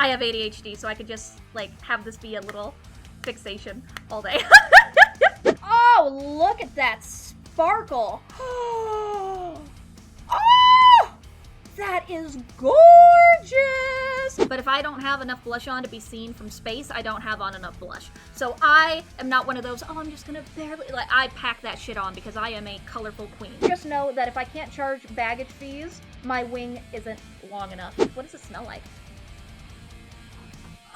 I have ADHD, so I could just, like, have this be a little fixation all day. Oh, look at that sparkle. Oh, that is gorgeous. But if I don't have enough blush on to be seen from space, I don't have on enough blush. So I am not one of those, oh, I'm just gonna barely, like, I pack that shit on because I am a colorful queen. Just know that if I can't charge baggage fees, my wing isn't long enough. What does it smell like?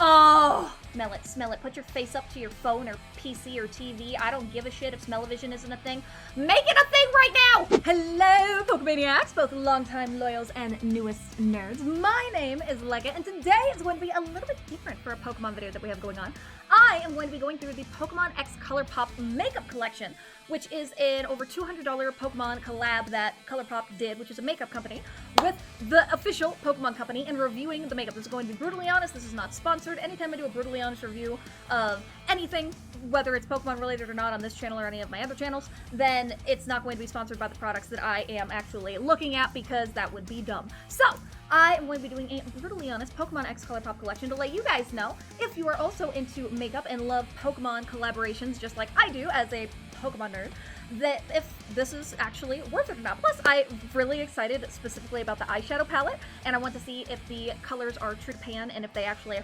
Oh, smell it, smell it. Put your face up to your phone or PC or TV. I don't give a shit if smell-o-vision isn't a thing. Make it a thing right now! Hello, Pokemaniacs, both longtime loyals and newest nerds. My name is Lecka, and today is going to be a little bit different for a Pokemon video that we have going on. I am going to be going through the Pokemon X ColourPop makeup collection, which is an over $200 Pokemon collab that ColourPop did, which is a makeup company, with the official Pokemon company, and reviewing the makeup. This is going to be brutally honest. This is not sponsored. Anytime I do a brutally honest review of anything, whether it's Pokemon related or not on this channel or any of my other channels, then it's not going to be sponsored by the products that I am actually looking at, because that would be dumb. So I am going to be doing a brutally honest Pokemon X ColourPop collection to let you guys know if you are also into makeup and love Pokemon collaborations just like I do as a Pokemon nerd, that if this is actually worth it or not. Plus, I'm really excited specifically about the eyeshadow palette, and I want to see if the colors are true to pan and if they actually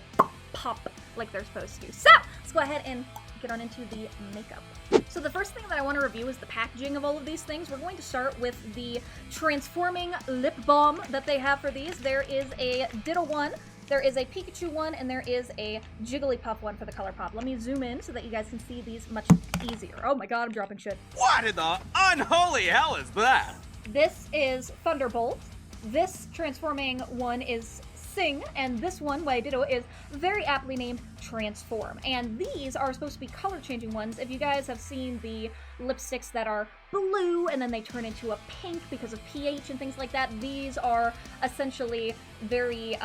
pop like they're supposed to. So let's go ahead and get on into the makeup. So the first thing that I want to review is the packaging of all of these things. We're going to start with the transforming lip balm that they have for these. There is a Ditto one, there is a Pikachu one, and there is a Jigglypuff one for the ColourPop. Let me zoom in so that you guys can see these much easier. Oh my god, I'm dropping shit. What in the unholy hell is that? This is Thunderbolt. This transforming one is Sing, and this one, by Ditto, is very aptly named Transform. And these are supposed to be color-changing ones. If you guys have seen the lipsticks that are blue and then they turn into a pink because of pH and things like that, these are essentially very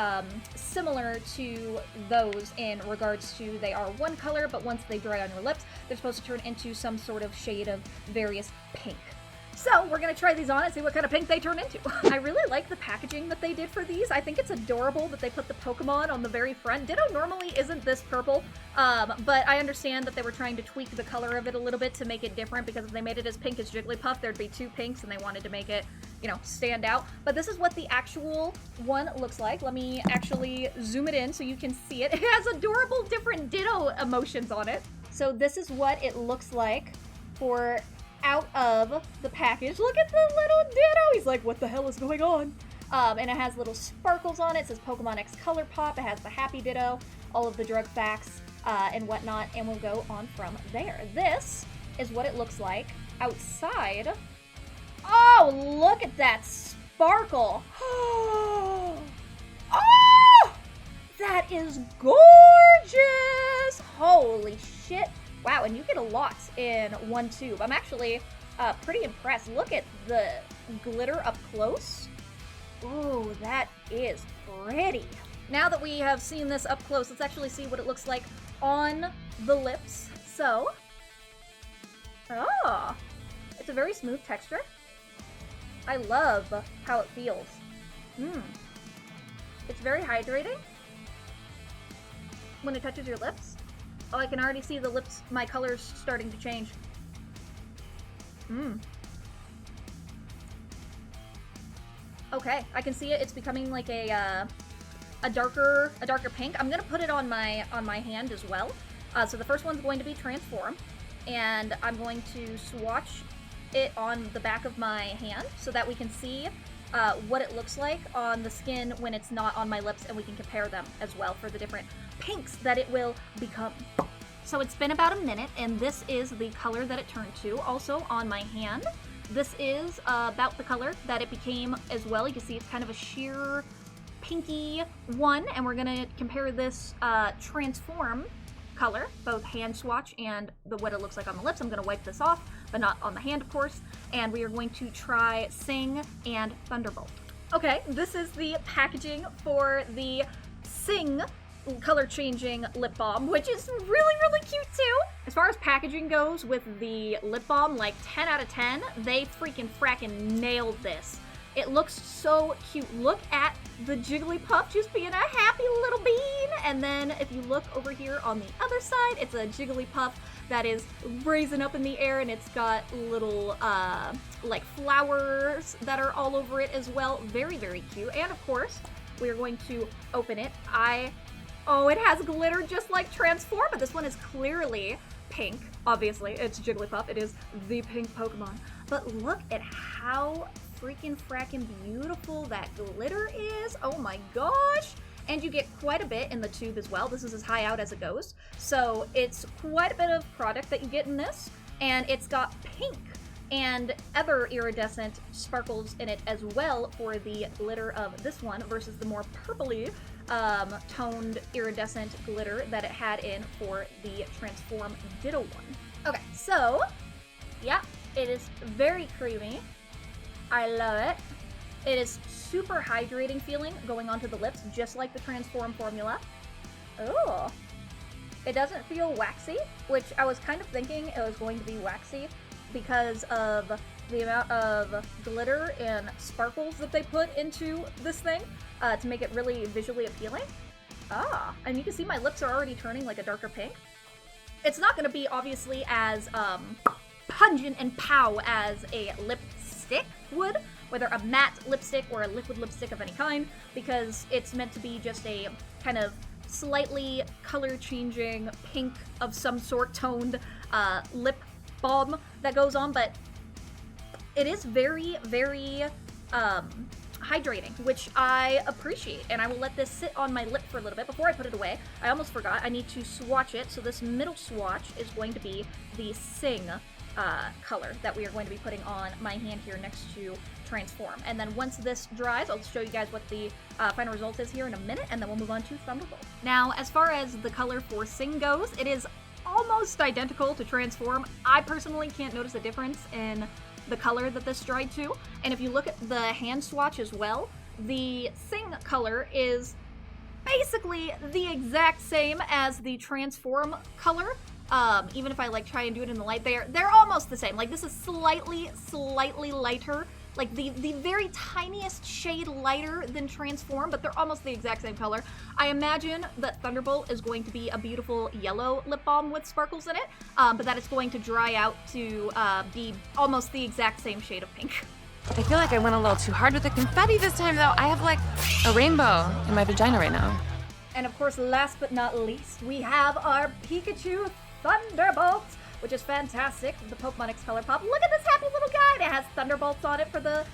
similar to those in regards to they are one color, but once they dry on your lips, they're supposed to turn into some sort of shade of various pink. So we're gonna try these on and see what kind of pink they turn into. I really like the packaging that they did for these. I think it's adorable that they put the Pokemon on the very front. Ditto normally isn't this purple, but I understand that they were trying to tweak the color of it a little bit to make it different, because if they made it as pink as Jigglypuff, there'd be two pinks, and they wanted to make it, you know, stand out. But this is what the actual one looks like. Let me actually zoom it in so you can see it. It has adorable different Ditto emotions on it. So this is what it looks like for out of the package. Look at the little Ditto. He's like, what the hell is going on? And it has little sparkles on it. It says Pokemon X ColourPop. It has the Happy Ditto, all of the drug facts, and whatnot, and we'll go on from there. This is what it looks like outside. Oh, look at that sparkle. Oh, that is gorgeous. Holy shit. Wow, and you get a lot in one tube. I'm actually pretty impressed. Look at the glitter up close. Ooh, that is pretty. Now that we have seen this up close, let's actually see what it looks like on the lips. So, it's a very smooth texture. I love how it feels. It's very hydrating when it touches your lips. Oh, I can already see the lips, my colors starting to change. Okay, I can see it. It's becoming like a darker pink. I'm gonna put it on my hand as well. So the first one's going to be Transform, and I'm going to swatch it on the back of my hand so that we can see what it looks like on the skin when it's not on my lips, and we can compare them as well for the different pinks that it will become. So it's been about a minute, and this is the color that it turned to. Also on my hand, this is about the color that it became as well. You can see it's kind of a sheer pinky one, and we're gonna compare this Transform color, both hand swatch and what it looks like on the lips. I'm gonna wipe this off, but not on the hand, of course, and we are going to try Sing and Thunderbolt. Okay, this is the packaging for the Sing color changing lip balm, which is really cute too. As far as packaging goes with the lip balm, like 10 out of 10. They fracking nailed this. It looks so cute. Look at the Jigglypuff just being a happy little bean. And then if you look over here on the other side, it's a Jigglypuff that is raising up in the air, and it's got little like flowers that are all over it as well. Very, very cute. And of course, we are going to open it. Oh, it has glitter just like Transform, but this one is clearly pink. Obviously, it's Jigglypuff. It is the pink Pokemon. But look at how freaking frackin' beautiful that glitter is. Oh my gosh. And you get quite a bit in the tube as well. This is as high out as it goes. So it's quite a bit of product that you get in this. And it's got pink and other iridescent sparkles in it as well for the glitter of this one versus the more purpley toned iridescent glitter that it had in for the Transform Ditto one. Okay, so yeah, it is very creamy. I love it. It is super hydrating feeling going onto the lips, just like the Transform formula. Oh, it doesn't feel waxy, which I was kind of thinking it was going to be waxy because of the amount of glitter and sparkles that they put into this thing to make it really visually appealing. Ah, and you can see my lips are already turning like a darker pink. It's not going to be obviously as pungent and pow as a lipstick would, whether a matte lipstick or a liquid lipstick of any kind, because it's meant to be just a kind of slightly color changing pink of some sort toned lip balm that goes on, but it is very, very hydrating, which I appreciate, and I will let this sit on my lip for a little bit before I put it away. I almost forgot, I need to swatch it, so this middle swatch is going to be the Sing color that we are going to be putting on my hand here next to Transform. And then once this dries, I'll show you guys what the final result is here in a minute, and then we'll move on to Thunderbolt. Now, as far as the color for Sing goes, it is almost identical to Transform. I personally can't notice a difference in the color that this dried to. And if you look at the hand swatch as well, the Sing color is basically the exact same as the Transform color. Even if I like try and do it in the light, they're almost the same. Like this is slightly lighter, like the very tiniest shade lighter than Transform, but they're almost the exact same color. I imagine that Thunderbolt is going to be a beautiful yellow lip balm with sparkles in it, but that it's going to dry out to be almost the exact same shade of pink. I feel like I went a little too hard with the confetti this time, though. I have like a rainbow in my vagina right now. And of course, last but not least, we have our Pikachu Thunderbolt, which is fantastic. The Pokemon X ColourPop. Look at this happy little guy. It has Thunderbolts on it for the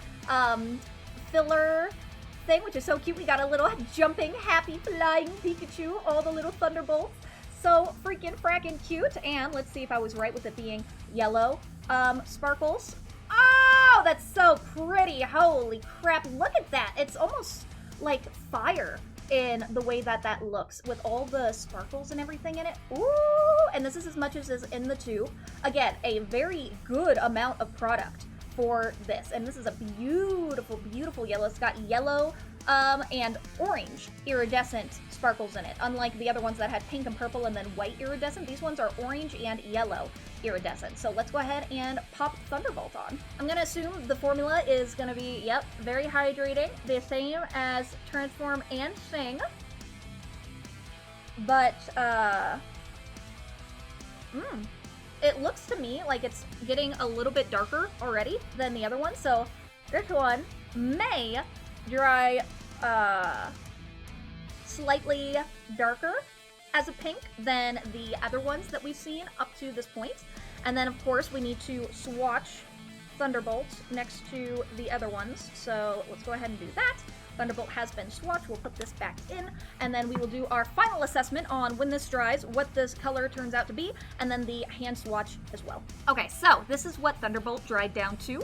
filler thing, which is so cute. We got a little jumping, happy, flying Pikachu. All the little Thunderbolts. So freaking frackin' cute. And let's see if I was right with it being yellow sparkles. Oh, that's so pretty. Holy crap. Look at that. It's almost like fire in the way that that looks with all the sparkles and everything in it. Ooh, and this is as much as is in the tube. Again, a very good amount of product for this. And this is a beautiful, beautiful yellow. It's got yellow and orange iridescent sparkles in it. Unlike the other ones that had pink and purple and then white iridescent, these ones are orange and yellow iridescent. So let's go ahead and pop Thunderbolt on. I'm gonna assume the formula is gonna be, yep, very hydrating, the same as Transform and Sing. But, it looks to me like it's getting a little bit darker already than the other one. So this one may dry slightly darker as a pink than the other ones that we've seen up to this point. And then of course we need to swatch Thunderbolt next to the other ones. So let's go ahead and do that. Thunderbolt has been swatched. We'll put this back in, and then we will do our final assessment on when this dries, what this color turns out to be, and then the hand swatch as well. Okay, so this is what Thunderbolt dried down to.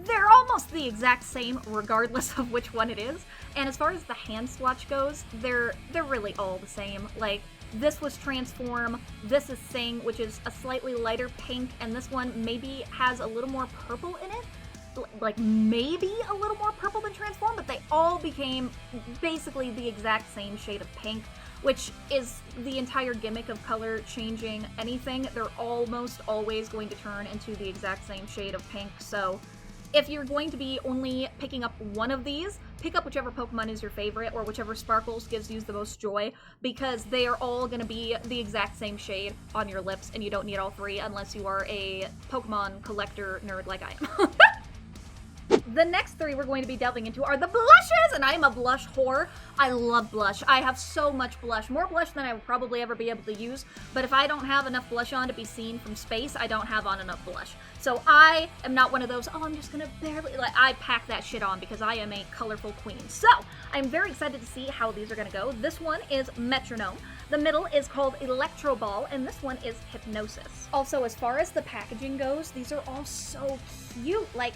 They're almost the exact same regardless of which one it is. And as far as the hand swatch goes, they're really all the same. Like, this was Transform, this is Sing, which is a slightly lighter pink, and this one maybe has a little more purple in it. Like, maybe a little more purple than Transform, but they all became basically the exact same shade of pink, which is the entire gimmick of color changing anything. They're almost always going to turn into the exact same shade of pink, so if you're going to be only picking up one of these, pick up whichever Pokemon is your favorite or whichever sparkles gives you the most joy, because they are all going to be the exact same shade on your lips, and you don't need all three unless you are a Pokemon collector nerd like I am. The next three we're going to be delving into are the blushes, and I am a blush whore. I love blush. I have so much blush, more blush than I will probably ever be able to use, but if I don't have enough blush on to be seen from space, I don't have on enough blush. So I am not one of those, oh, I'm just gonna barely, like, I pack that shit on because I am a colorful queen. So I'm very excited to see how these are gonna go. This one is Metronome. The middle is called Electro Ball, and this one is Hypnosis. Also, as far as the packaging goes, these are all so cute. Like,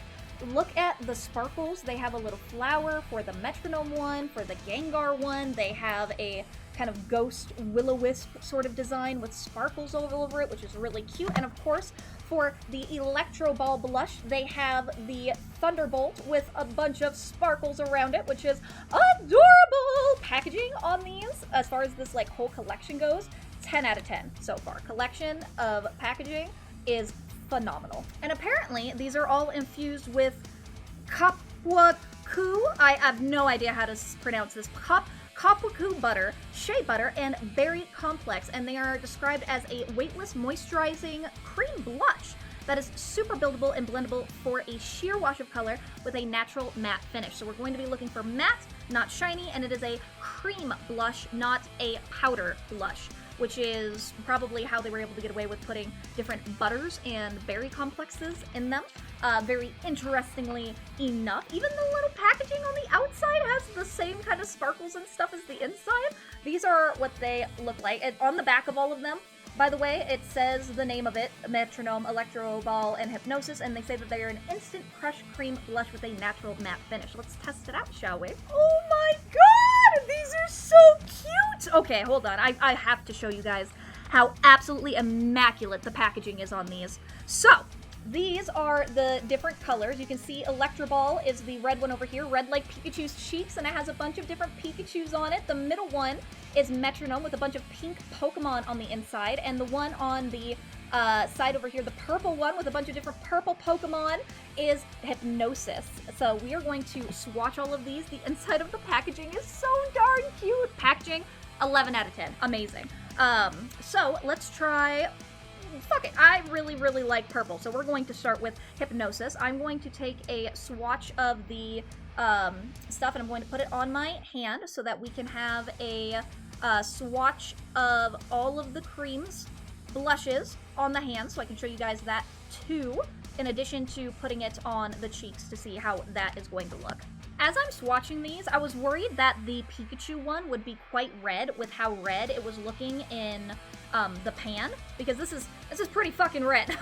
look at the sparkles. They have a little flower for the Metronome one, for the Gengar one. They have a kind of ghost will-o-wisp sort of design with sparkles all over it, which is really cute. And of course, for the Electro Ball blush, they have the Thunderbolt with a bunch of sparkles around it, which is adorable. Packaging on these, as far as this like whole collection goes, 10 out of 10 so far. Collection of packaging is phenomenal. And apparently these are all infused with Kapwaku. I have no idea how to pronounce this. Kapwaku butter, shea butter, and berry complex, and they are described as a weightless moisturizing cream blush that is super buildable and blendable for a sheer wash of color with a natural matte finish. So we're going to be looking for matte, not shiny, and it is a cream blush, not a powder blush, which is probably how they were able to get away with putting different butters and berry complexes in them. Very interestingly enough, even the little packaging on the outside has the same kind of sparkles and stuff as the inside. These are what they look like. And on the back of all of them, by the way, it says the name of it, Metronome, Electro Ball, and Hypnosis, and they say that they are an instant crush cream blush with a natural matte finish. Let's test it out, shall we? Oh my god! These are so cute! Okay, hold on. I have to show you guys how absolutely immaculate the packaging is on these. So, these are the different colors. You can see Electro Ball is the red one over here, red like Pikachu's cheeks, and it has a bunch of different Pikachus on it. The middle one is Metronome with a bunch of pink Pokemon on the inside, and the one on the side over here, the purple one with a bunch of different purple Pokemon, is Hypnosis. So we are going to swatch all of these. The inside of the packaging is so darn cute. Packaging, 11 out of 10. Amazing. So let's try... Fuck it, I really, really like purple, so we're going to start with Hypnosis. I'm going to take a swatch of the stuff, and I'm going to put it on my hand so that we can have a swatch of all of the creams, blushes on the hand, so I can show you guys that too, in addition to putting it on the cheeks to see how that is going to look. As I'm swatching these, I was worried that the Pikachu one would be quite red with how red it was looking in the pan, because this is pretty fucking red.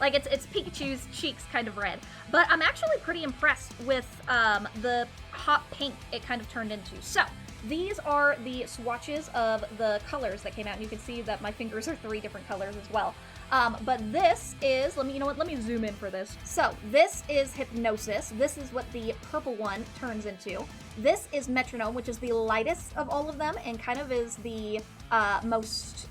like it's Pikachu's cheeks kind of red. But I'm actually pretty impressed with the hot pink it kind of turned into. So these are the swatches of the colors that came out, and you can see that my fingers are 3 different colors as well. But this is, let me zoom in for this. So this is Hypnosis. This is what the purple one turns into. This is Metronome, which is the lightest of all of them and kind of is the most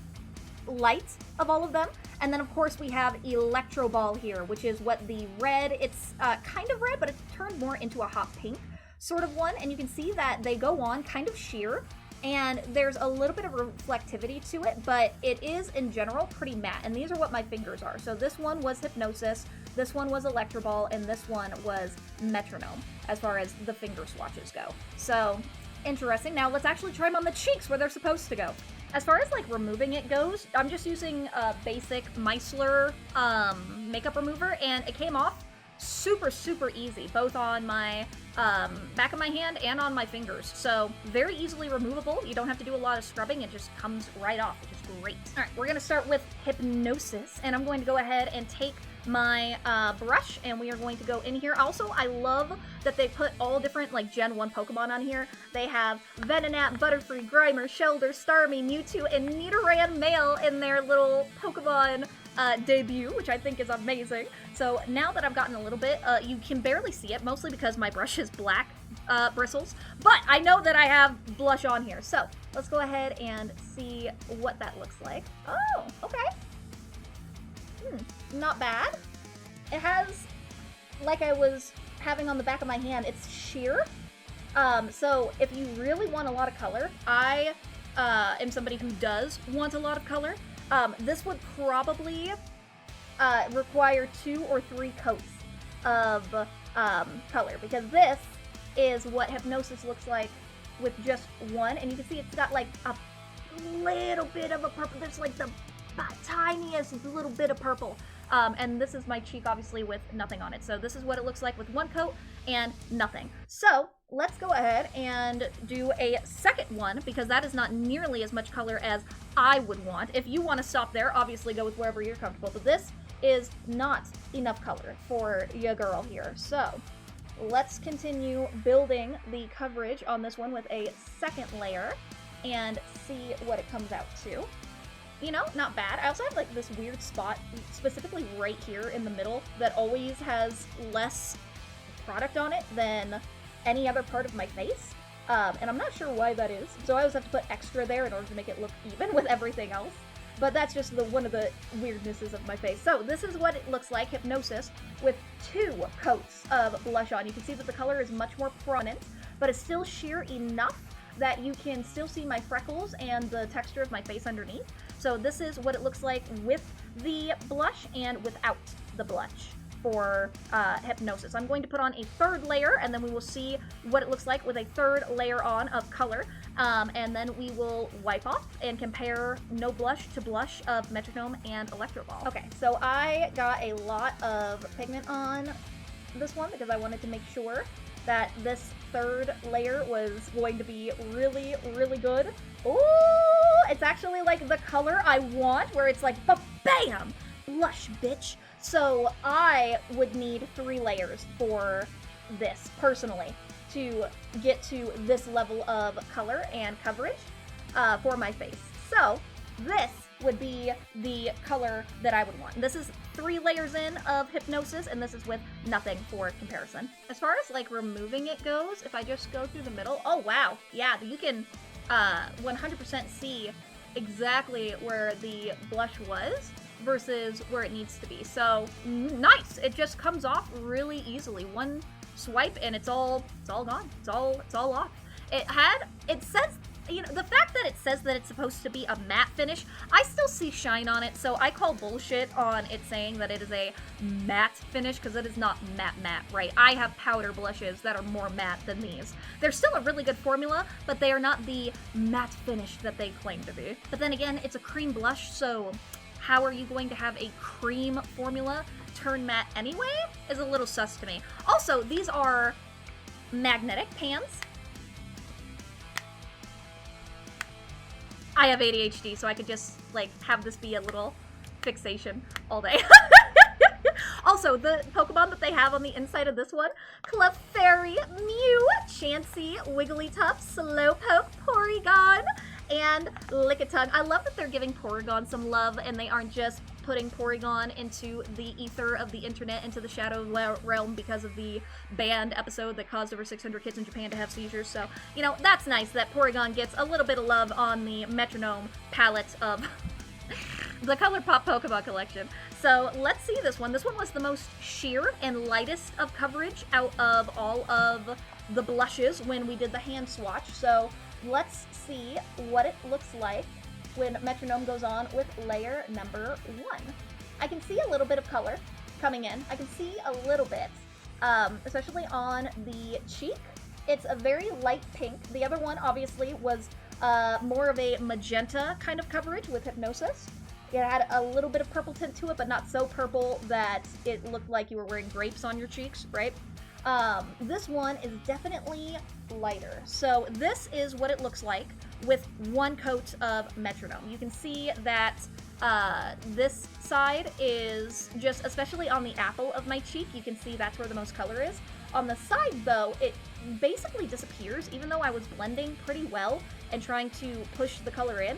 light of all of them. And then of course we have Electro Ball here, which is what the red, it's kind of red, but it's turned more into a hot pink sort of one. And you can see that they go on kind of sheer, and there's a little bit of reflectivity to it, but it is in general pretty matte. And these are what my fingers are. So this one was Hypnosis, this one was Electro Ball, and this one was Metronome as far as the finger swatches go. So interesting. Now let's actually try them on the cheeks where they're supposed to go. As far as like removing it goes, I'm just using a basic micellar makeup remover, and it came off super, super easy, both on my back of my hand and on my fingers. So very easily removable. You don't have to do a lot of scrubbing. It just comes right off, which is great. All right, we're going to start with Hypnosis, and I'm going to go ahead and take my brush, and we are going to go in here. Also, I love that they put all different like Gen 1 Pokemon on here. They have Venonat, Butterfree, Grimer, Shelder, Starmie, Mewtwo, and Nidoran male in their little Pokemon debut, which I think is amazing. So now that I've gotten a little bit, you can barely see it, mostly because my brush is black bristles, but I know that I have blush on here. So let's go ahead and see what that looks like. Oh, okay. Not bad. It has like I was having on the back of my hand, it's sheer. So if you really want a lot of color, I am somebody who does want a lot of color. This would probably require 2 or 3 coats of color, because this is what Hypnosis looks like with just one, and you can see it's got like a little bit of a purple. There's like the tiniest little bit of purple. And this is my cheek, obviously, with nothing on it. So this is what it looks like with one coat and nothing. So let's go ahead and do a second one, because that is not nearly as much color as I would want. If you want to stop there, obviously go with wherever you're comfortable. But this is not enough color for your girl here. So let's continue building the coverage on this one with a second layer and see what it comes out to. You know, not bad. I also have like this weird spot, specifically right here in the middle, that always has less product on it than any other part of my face. And I'm not sure why that is. So I always have to put extra there in order to make it look even with everything else. But that's just one of the weirdnesses of my face. So this is what it looks like, Hypnosis, with 2 coats of blush on. You can see that the color is much more prominent, but it's still sheer enough that you can still see my freckles and the texture of my face underneath. So this is what it looks like with the blush and without the blush for Hypnosis. I'm going to put on a third layer, and then we will see what it looks like with a third layer on of color. And then we will wipe off and compare no blush to blush of Metronome and Electro Ball. Okay, so I got a lot of pigment on this one because I wanted to make sure that this third layer was going to be really, really good. Ooh, it's actually like the color I want, where it's like, ba-bam, blush, bitch. So I would need 3 layers for this, personally, to get to this level of color and coverage for my face. So this would be the color that I would want. This is 3 layers in of Hypnosis, and this is with nothing for comparison. As far as like removing it goes, if I just go through the middle, oh wow, yeah, you can 100% see exactly where the blush was versus where it needs to be. So nice, it just comes off really easily. One swipe and it's all gone. It's all off. It says, you know, the fact that it says that it's supposed to be a matte finish, I still see shine on it, so I call bullshit on it saying that it is a matte finish, because it is not matte, right? I have powder blushes that are more matte than these. They're still a really good formula, but they are not the matte finish that they claim to be. But then again, it's a cream blush, so how are you going to have a cream formula turn matte anyway? Is a little sus to me. Also, these are magnetic pans. I have ADHD, so I could just, like, have this be a little fixation all day. Also, the Pokemon that they have on the inside of this one, Clefairy, Mew, Chansey, Wigglytuff, Slowpoke, Porygon, and Lickitung. I love that they're giving Porygon some love, and they aren't just putting Porygon into the ether of the internet, into the shadow realm because of the banned episode that caused over 600 kids in Japan to have seizures. So, you know, that's nice that Porygon gets a little bit of love on the Metronome palette of the ColourPop Pokemon collection. So let's see this one. This one was the most sheer and lightest of coverage out of all of the blushes when we did the hand swatch. So let's see what it looks like when Metronome goes on with layer number 1. I can see a little bit of color coming in. I can see a little bit, especially on the cheek. It's a very light pink. The other one, obviously, was more of a magenta kind of coverage with Hypnosis. It had a little bit of purple tint to it, but not so purple that it looked like you were wearing grapes on your cheeks, right? This one is definitely lighter. So this is what it looks like with 1 coat of Metronome. You can see that this side is just, especially on the apple of my cheek, you can see that's where the most color is. On the side, though, it basically disappears, even though I was blending pretty well and trying to push the color in.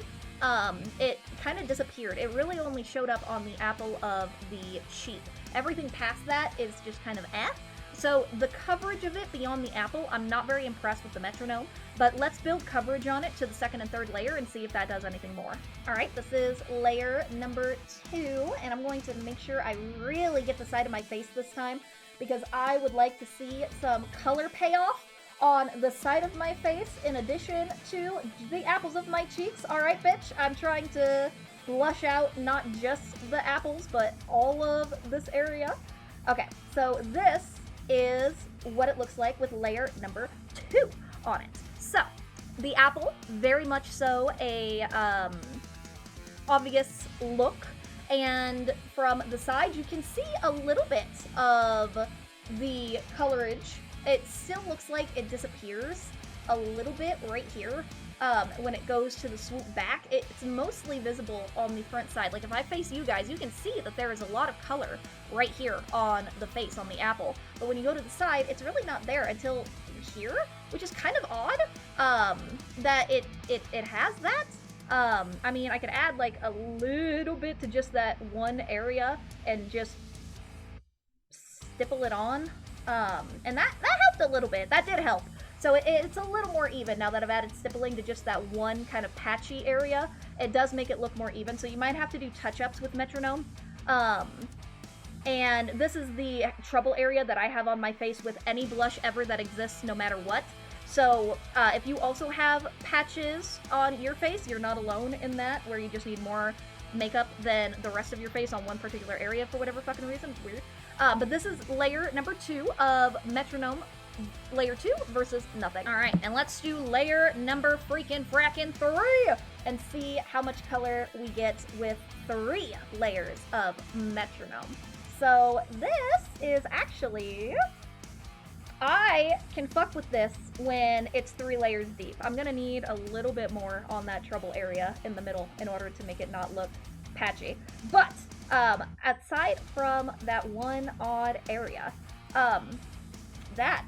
It kind of disappeared. It really only showed up on the apple of the cheek. Everything past that is just kind of eh. So the coverage of it beyond the apple, I'm not very impressed with the Metronome, but let's build coverage on it to the second and third layer and see if that does anything more. All right, this is layer number 2, and I'm going to make sure I really get the side of my face this time because I would like to see some color payoff on the side of my face in addition to the apples of my cheeks. Alright, bitch, I'm trying to blush out not just the apples, but all of this area. Okay, so this is what it looks like with layer number 2 on it. So, the apple, very much so a obvious look, and from the side you can see a little bit of the colorage. It still looks like it disappears a little bit right here when it goes to the swoop back. It's mostly visible on the front side. Like if I face you guys, you can see that there is a lot of color right here on the face, on the apple. But when you go to the side, it's really not there until here, which is kind of odd that it has that. I mean, I could add like a little bit to just that one area and just stipple it on. And that helped a little bit. That did help. So it's a little more even now that I've added stippling to just that one kind of patchy area. It does make it look more even, so you might have to do touch-ups with metronome. And this is the trouble area that I have on my face with any blush ever that exists, no matter what. So if you also have patches on your face, you're not alone in that, where you just need more makeup than the rest of your face on one particular area for whatever fucking reason. It's weird. But this is layer number 2 of metronome. Layer 2 versus nothing. Alright, and let's do layer number freaking frackin' 3 and see how much color we get with 3 layers of metronome. So this is actually... I can fuck with this when it's 3 layers deep. I'm gonna need a little bit more on that trouble area in the middle in order to make it not look patchy. But, aside from that one odd area, that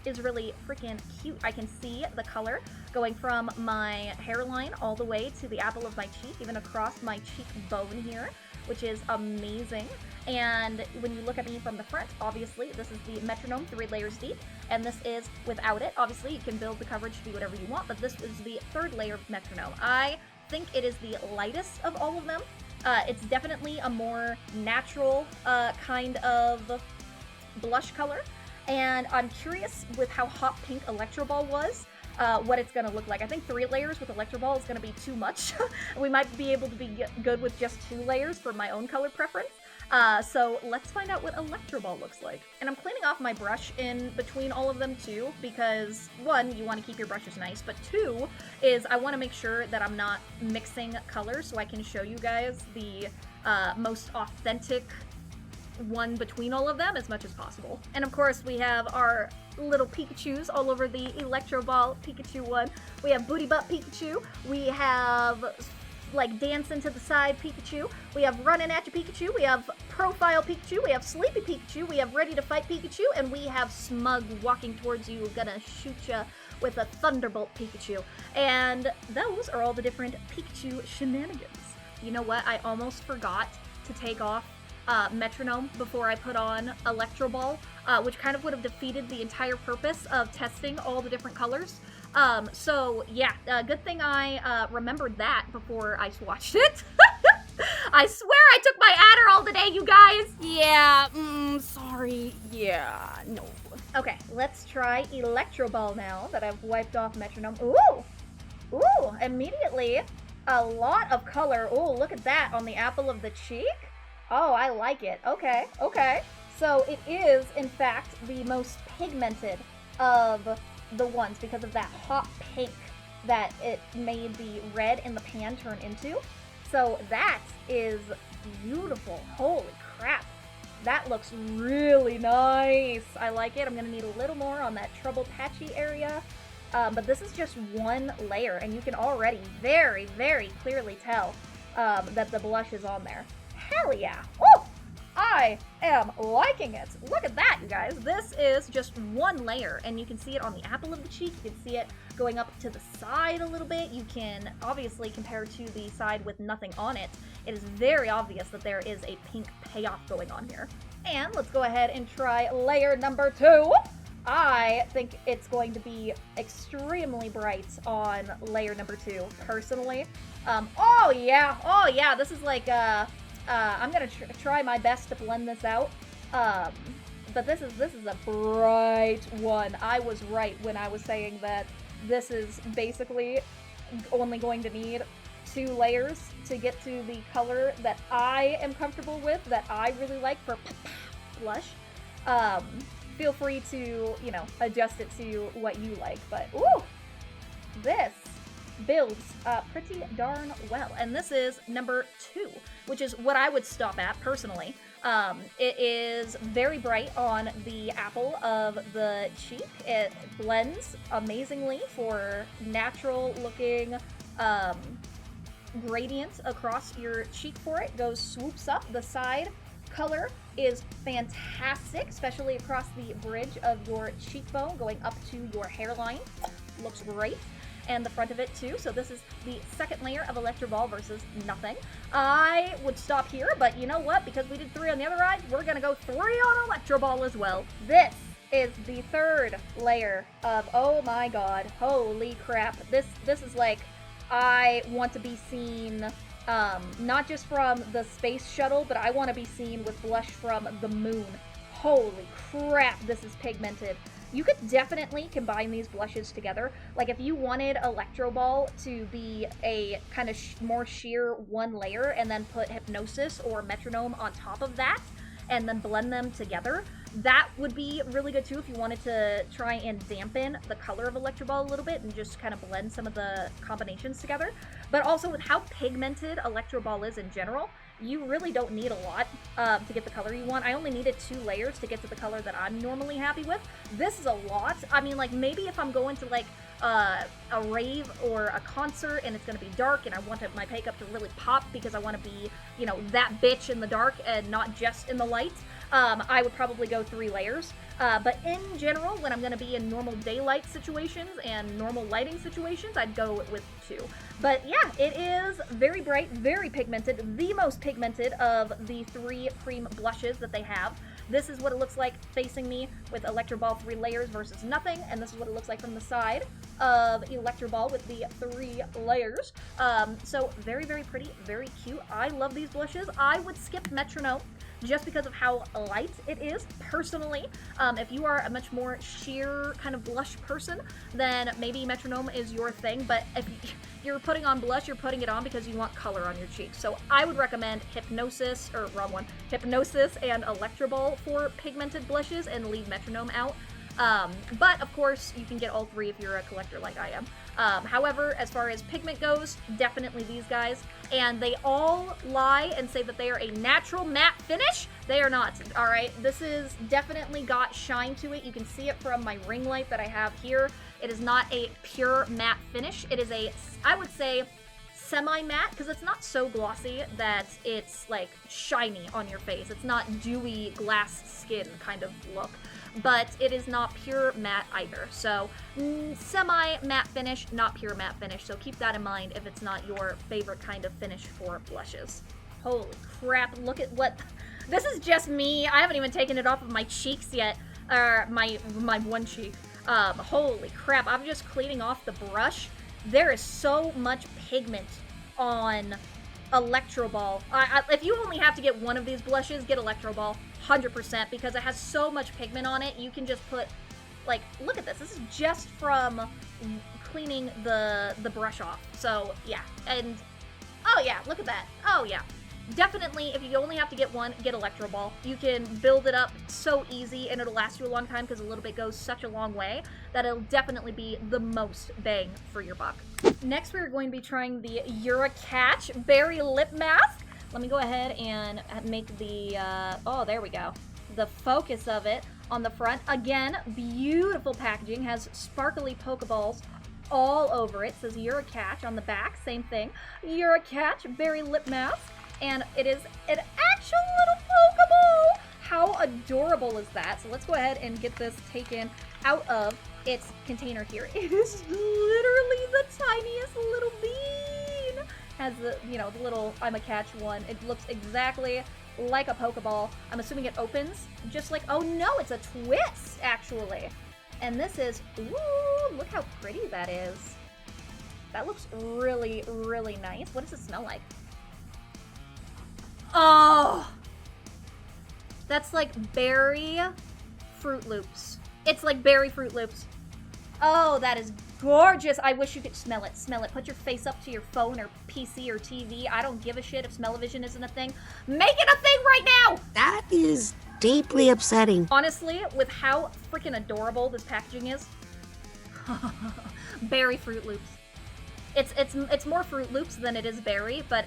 is really freaking cute. I can see the color going from my hairline all the way to the apple of my cheek, even across my cheekbone here, which is amazing. And when you look at me from the front, obviously, this is the metronome 3 layers deep, and this is without it. Obviously, you can build the coverage to be whatever you want, but this is the 3rd layer of metronome. I think it is the lightest of all of them. It's definitely a more natural kind of blush color, and I'm curious with how hot pink Electro Ball was, what it's gonna look like. I think 3 layers with Electro Ball is gonna be too much. We might be able to be good with just 2 layers for my own color preference. So let's find out what Electro Ball looks like. And I'm cleaning off my brush in between all of them too, because 1, you want to keep your brushes nice, but 2 is I want to make sure that I'm not mixing colors so I can show you guys the most authentic one between all of them as much as possible. And of course we have our little Pikachus all over the Electro Ball Pikachu one. We have Booty Butt Pikachu, we have like dancing to the side Pikachu, we have running at you Pikachu, we have profile Pikachu, we have sleepy Pikachu, we have ready to fight Pikachu, and we have smug walking towards you, gonna shoot ya with a thunderbolt Pikachu. And those are all the different Pikachu shenanigans. You know what? I almost forgot to take off metronome before I put on Electro Ball, which kind of would have defeated the entire purpose of testing all the different colors. So yeah, good thing I remembered that before I swatched it. I swear I took my Adderall today, you guys! Yeah, sorry. Yeah, no. Okay, let's try Electro Ball now that I've wiped off metronome. Ooh! Ooh, immediately a lot of color. Ooh, look at that on the apple of the cheek. Oh, I like it. Okay, okay. So it is, in fact, the most pigmented of the ones because of that hot pink that it made the red in the pan turn into. So that is beautiful. Holy crap. That looks really nice. I like it. I'm going to need a little more on that trouble patchy area. But this is just one layer, and you can already very, very clearly tell that the blush is on there. Hell yeah. Oh! I am liking it. Look at that, you guys. This is just one layer, and you can see it on the apple of the cheek. You can see it going up to the side a little bit. You can obviously compare to the side with nothing on it. It is very obvious that there is a pink payoff going on here. And let's go ahead and try layer number 2. I think it's going to be extremely bright on layer number 2, personally. Oh yeah, this is like, I'm gonna try my best to blend this out. But this is a bright one. I was right when I was saying that this is basically only going to need 2 layers to get to the color that I am comfortable with, that I really like for blush. Feel free to, you know, adjust it to what you like, but ooh, this builds pretty darn well. And this is number 2, which is what I would stop at personally. It is very bright on the apple of the cheek. It blends amazingly for natural looking gradients across your cheek for it. Swoops up. The side color is fantastic, especially across the bridge of your cheekbone going up to your hairline. Looks great. And the front of it too. So this is the second layer of Electro Ball versus nothing. I would stop here, but you know what? Because we did 3 on the other eye, we're gonna go 3 on Electro Ball as well. This is the third layer of, oh my god, holy crap. This is like, I want to be seen, not just from the space shuttle, but I want to be seen with blush from the moon. Holy crap, this is pigmented. You could definitely combine these blushes together. Like if you wanted Electro Ball to be a kind of more sheer one layer and then put Hypnosis or Metronome on top of that and then blend them together, that would be really good too if you wanted to try and dampen the color of Electro Ball a little bit and just kind of blend some of the combinations together. But also with how pigmented Electro Ball is in general, you really don't need a lot to get the color you want. I only needed 2 layers to get to the color that I'm normally happy with. This is a lot. I mean, like, maybe if I'm going to, like, a rave or a concert and it's going to be dark and I want my makeup to really pop because I want to be, you know, that bitch in the dark and not just in the light, I would probably go 3 layers. But in general, when I'm going to be in normal daylight situations and normal lighting situations, I'd go with 2. But yeah, it is very bright, very pigmented, the most pigmented of the 3 cream blushes that they have. This is what it looks like facing me with Electro Ball 3 layers versus nothing, and this is what it looks like from the side of Electro Ball with the 3 layers. So very, very pretty, very cute. I love these blushes. I would skip Metronome just because of how light it is, personally. If you are a much more sheer kind of blush person, then maybe Metronome is your thing, but if you're putting on blush, you're putting it on because you want color on your cheeks. So I would recommend Hypnosis, or wrong one, Hypnosis and Electro Ball for pigmented blushes and leave Metronome out. But of course, you can get all 3 if you're a collector like I am. However, as far as pigment goes, definitely these guys. And they all lie and say that they are a natural matte finish. They are not, all right? This is definitely got shine to it. You can see it from my ring light that I have here. It is not a pure matte finish. It is a, I would say, semi-matte, because it's not so glossy that it's like shiny on your face. It's not dewy glass skin kind of look, but it is not pure matte either. So semi-matte finish, not pure matte finish. So keep that in mind if it's not your favorite kind of finish for blushes. Holy crap, look at what, this is just me. I haven't even taken it off of my cheeks yet, or my one cheek. Holy crap, I'm just cleaning off the brush. There is so much pigment on Electro Ball. If you only have to get one of these blushes, get Electro Ball, 100%, because it has so much pigment on it. You can just put, like, look at this. This is just from cleaning the brush off. So, yeah. And, oh yeah, look at that. Oh yeah. Definitely, if you only have to get one, get Electro Ball. You can build it up so easy, and it'll last you a long time because a little bit goes such a long way that it'll definitely be the most bang for your buck. Next, we're going to be trying the Catch Berry Lip Mask. Let me go ahead and make the, oh, there we go. The focus of it on the front. Again, beautiful packaging, has sparkly Pokeballs all over it. It says Catch on the back, same thing. Catch Berry Lip Mask. And it is an actual little Pokeball! How adorable is that? So let's go ahead and get this taken out of its container here. It is literally the tiniest little bean! Has the, you know, the little I'm a catch one. It looks exactly like a Pokeball. I'm assuming it opens just like, oh no, it's a twist, actually. And this is, ooh, look how pretty that is. That looks really, really nice. What does it smell like? Oh, That's like berry Fruit Loops. It's like berry Fruit Loops. Oh, that is gorgeous. I wish you could smell it. Smell it. Put your face up to your phone or PC or TV. I don't give a shit if smell-o-vision isn't a thing. Make it a thing right now! That is deeply upsetting. Honestly, with how freaking adorable this packaging is. Berry Fruit Loops. It's more Fruit Loops than it is berry, but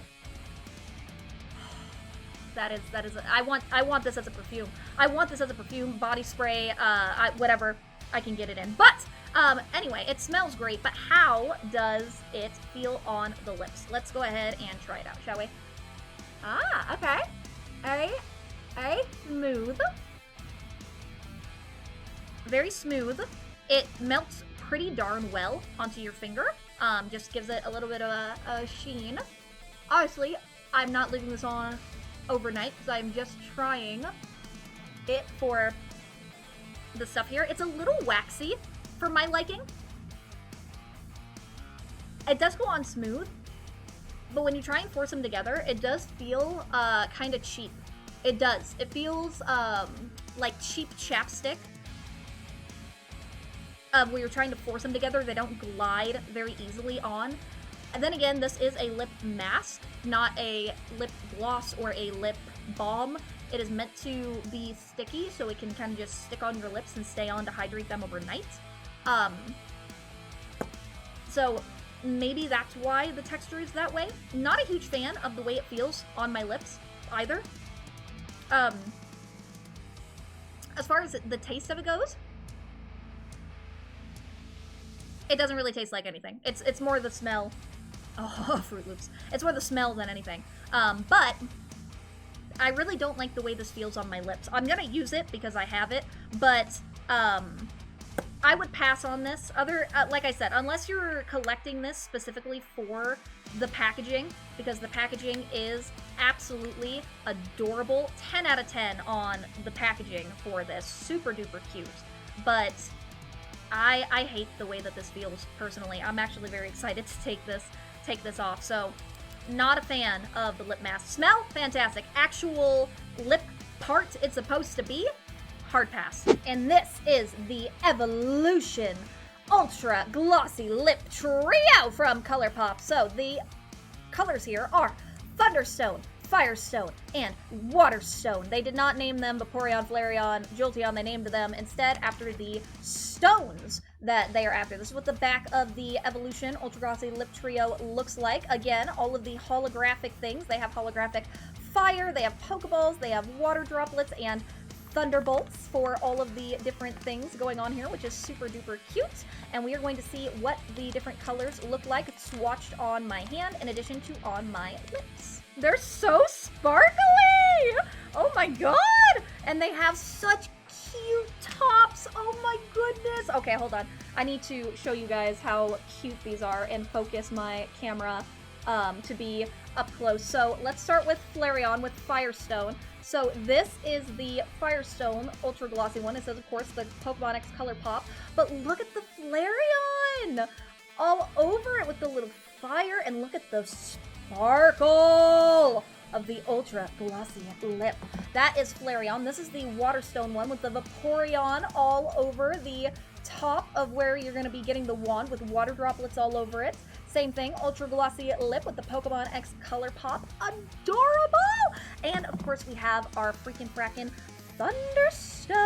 that is I want this as a perfume. I want this as a perfume, body spray, whatever I can get it in. But anyway, it smells great, but how does it feel on the lips? Let's go ahead and try it out, shall we? Ah, okay. Smooth. Very smooth. It melts pretty darn well onto your finger. Just gives it a little bit of a sheen. Honestly, I'm not leaving this on overnight because I'm just trying it for the stuff here. It's a little waxy for my liking. It does go on smooth, but when you try and force them together, it does feel kind of cheap. It does. It feels like cheap chapstick. Where you're trying to force them together, they don't glide very easily on. And then again, this is a lip mask, not a lip gloss or a lip balm. It is meant to be sticky, so it can kind of just stick on your lips and stay on to hydrate them overnight. So maybe that's why the texture is that way. Not a huge fan of the way it feels on my lips either. As far as the taste of it goes, it doesn't really taste like anything. It's more the smell. Oh, Fruit Loops. It's more the smell than anything. But I really don't like the way this feels on my lips. I'm gonna use it because I have it, but I would pass on this. Like I said, unless you're collecting this specifically for the packaging, because the packaging is absolutely adorable. 10 out of 10 on the packaging for this. Super duper cute. But I hate the way that this feels personally. I'm actually very excited to take this off. So, not a fan of the lip mask. Smell? Fantastic. Actual lip part it's supposed to be? Hard pass. And this is the Evolution Ultra Glossy Lip Trio from ColourPop. So, the colors here are Thunderstone, Firestone, and Waterstone. They did not name them Vaporeon, Flareon, Jolteon. They named them instead after the stones that they are after. This is what the back of the Evolution Ultra Glossy Lip Trio looks like. Again, all of the holographic things. They have holographic fire, they have Pokeballs, they have water droplets, and thunderbolts for all of the different things going on here, which is super duper cute. And we are going to see what the different colors look like swatched on my hand in addition to on my lips. They're so sparkly! Oh my god! And they have such cute tops. Oh my goodness. Okay, hold on. I need to show you guys how cute these are and focus my camera to be up close. So let's start with Flareon with Firestone. So this is the Firestone Ultra Glossy one. It says, of course, the Pokémon X ColourPop. But look at the Flareon! All over it with the little fire, and look at the sparkle of the Ultra Glossy Lip. That is Flareon. This is the Waterstone one with the Vaporeon all over the top of where you're going to be getting the wand with water droplets all over it. Same thing, Ultra Glossy Lip with the Pokémon X ColourPop. Adorable! And of course we have our freaking frackin' Thunderstone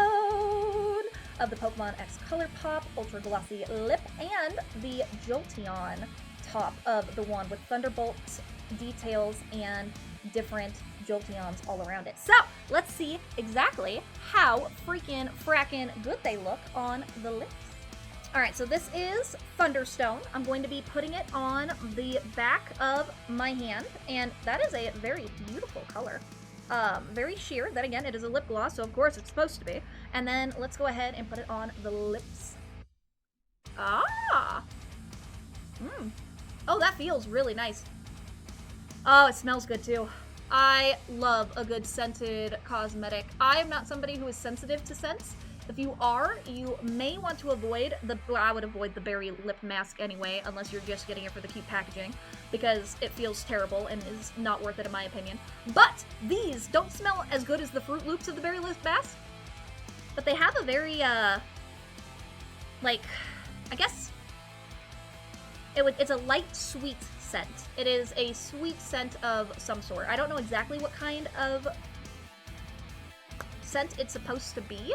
of the Pokémon X ColourPop Ultra Glossy Lip, and the Jolteon top of the wand with thunderbolts, details, and different Jolteons all around it. So let's see exactly how freaking frackin' good they look on the lips. Alright, so this is Thunderstone. I'm going to be putting it on the back of my hand, and that is a very beautiful color. Very sheer. Then again, it is a lip gloss, so of course it's supposed to be. And then let's go ahead and put it on the lips. Ah! Oh, that feels really nice. Oh, it smells good too. I love a good scented cosmetic. I am not somebody who is sensitive to scents. If you are, you may want to avoid well, I would avoid the berry lip mask anyway, unless you're just getting it for the cute packaging, because it feels terrible and is not worth it in my opinion. But these don't smell as good as the Fruit Loops of the berry lip mask, but they have a very, like, I guess, it's a light sweet scent. It is a sweet scent of some sort. I don't know exactly what kind of scent it's supposed to be,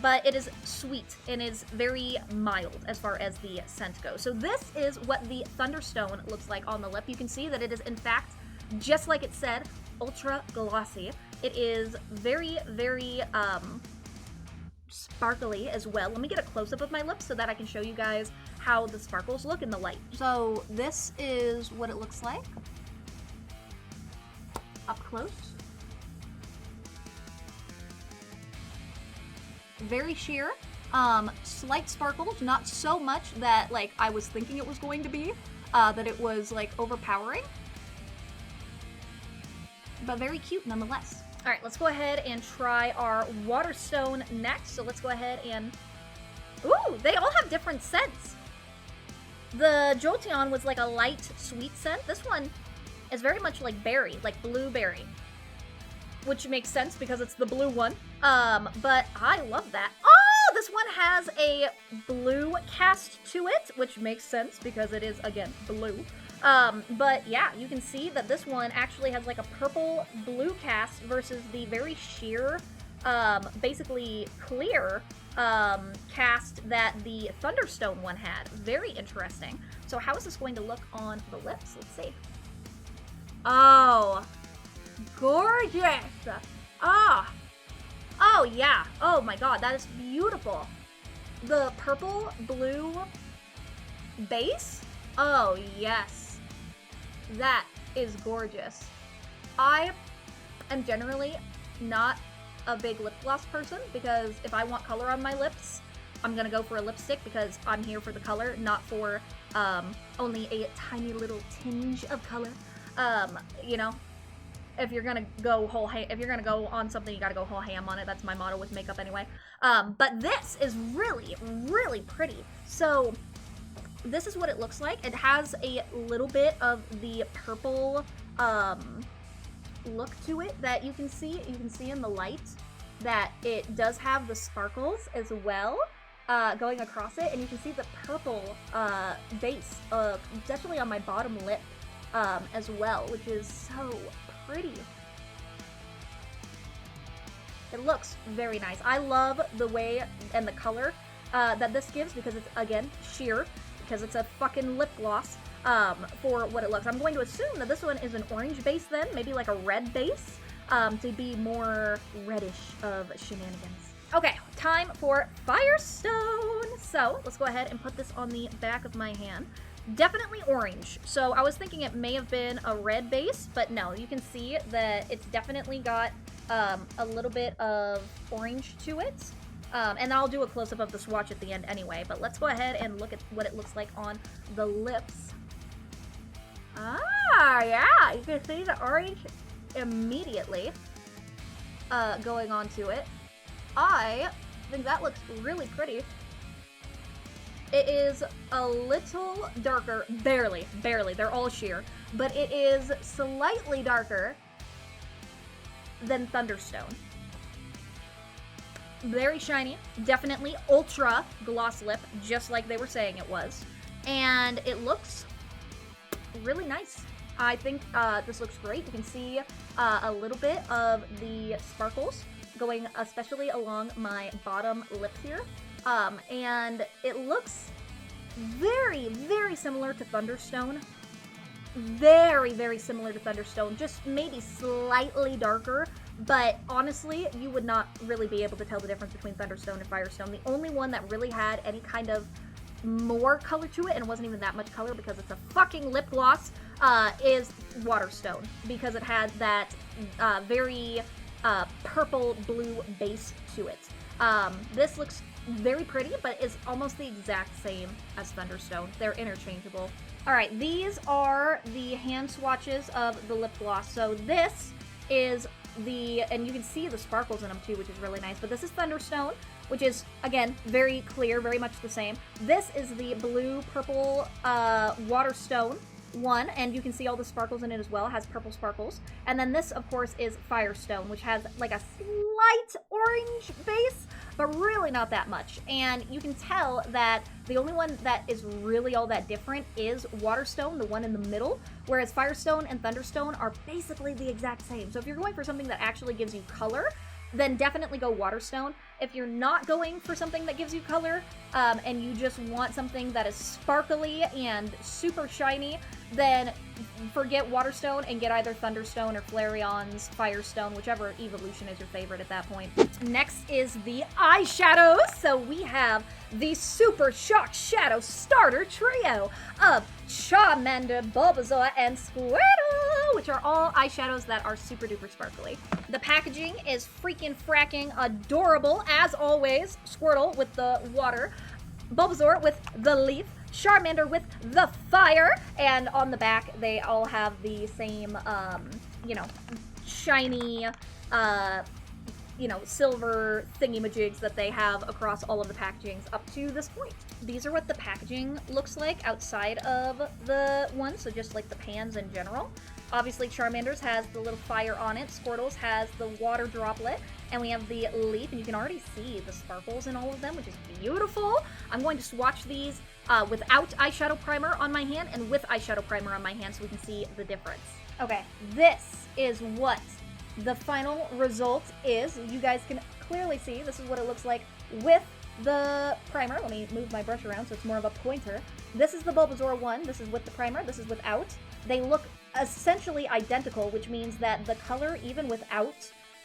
but it is sweet and is very mild as far as the scent goes. So this is what the Thunderstone looks like on the lip. You can see that it is in fact, just like it said, ultra glossy. It is very, very sparkly as well. Let me get a close-up of my lips so that I can show you guys how the sparkles look in the light. So this is what it looks like up close. Very sheer, slight sparkles, not so much that like I was thinking it was going to be, that it was like overpowering, but very cute nonetheless. All right, let's go ahead and try our Waterstone next. So let's go ahead and, ooh, they all have different scents. The Jolteon was like a light sweet scent. This one is very much like berry, like blueberry, which makes sense because it's the blue one. But I love that. Oh, this one has a blue cast to it, which makes sense because it is, again, blue. But yeah, you can see that this one actually has like a purple blue cast versus the very sheer, basically clear, cast that the Thunderstone one had. Very interesting. So how is this going to look on the lips? Let's see. Oh, gorgeous. Ah. Oh yeah. Oh my god, that is beautiful. The purple blue base. Oh yes. That is gorgeous. I am generally not a big lip gloss person because if I want color on my lips, I'm gonna go for a lipstick because I'm here for the color, not for only a tiny little tinge of color. You know, if you're gonna go if you're gonna go on something, you gotta go whole ham on it. That's my motto with makeup anyway. But this is really, really pretty. So this is what it looks like. It has a little bit of the purple look to it that you can see. You can see in the light that it does have the sparkles as well going across it, and you can see the purple base, definitely on my bottom lip as well, which is so pretty. It looks very nice. I love the way and the color that this gives because it's, again, sheer, because it's a fucking lip gloss for what it looks. I'm going to assume that this one is an orange base then, maybe like a red base, to be more reddish of shenanigans. Okay, time for Firestone. So let's go ahead and put this on the back of my hand. Definitely orange. So I was thinking it may have been a red base, but no, you can see that it's definitely got a little bit of orange to it. And I'll do a close-up of the swatch at the end anyway, but let's go ahead and look at what it looks like on the lips. Ah, yeah, you can see the orange immediately going onto it. I think that looks really pretty. It is a little darker, barely, they're all sheer, but it is slightly darker than Thunderstone. Very shiny, definitely ultra gloss lip, just like they were saying it was. And it looks really nice. I think this looks great. You can see a little bit of the sparkles going especially along my bottom lip here. And it looks very, very similar to Thunderstone. Very, very similar to Thunderstone, just maybe slightly darker. But honestly, you would not really be able to tell the difference between Thunderstone and Firestone. The only one that really had any kind of more color to it, and it wasn't even that much color because it's a fucking lip gloss, is Waterstone. Because it had that very purple blue base to it. This looks very pretty, but is almost the exact same as Thunderstone. They're interchangeable. All right, these are the hand swatches of the lip gloss. So this is and you can see the sparkles in them too, which is really nice, but this is Thunderstone, which is, again, very clear, very much the same. This is the blue purple Waterstone one, and you can see all the sparkles in it as well. It has purple sparkles. And then this, of course, is Firestone, which has like a slight orange base, but really not that much. And you can tell that the only one that is really all that different is Waterstone, the one in the middle, whereas Firestone and Thunderstone are basically the exact same. So if you're going for something that actually gives you color, then definitely go Waterstone. If you're not going for something that gives you color, and you just want something that is sparkly and super shiny, then forget Waterstone and get either Thunderstone or Flareon's Firestone, whichever evolution is your favorite at that point. Next is the eyeshadows. So we have the Super Shock Shadow Starter Trio of Charmander, Bulbasaur, and Squirtle, which are all eyeshadows that are super duper sparkly. The packaging is freaking fracking adorable, as always. Squirtle with the water, Bulbasaur with the leaf, Charmander with the fire, and on the back they all have the same, shiny, silver thingy-majigs that they have across all of the packagings up to this point. These are what the packaging looks like outside of the one, so just like the pans in general. Obviously, Charmander's has the little fire on it, Squirtle's has the water droplet, and we have the leaf, and you can already see the sparkles in all of them, which is beautiful. I'm going to swatch these without eyeshadow primer on my hand and with eyeshadow primer on my hand so we can see the difference. Okay, this is what the final result is. You guys can clearly see this is what it looks like with the primer. Let me move my brush around so it's more of a pointer. This is the Bulbasaur one. This is with the primer. This is without. They look essentially identical, which means that the color, even without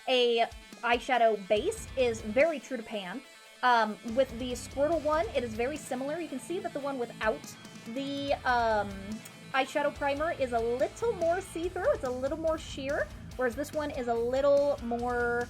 a eyeshadow base, is very true to pan. With the Squirtle one, it is very similar. You can see that the one without the eyeshadow primer is a little more see-through. It's a little more sheer, whereas this one is a little more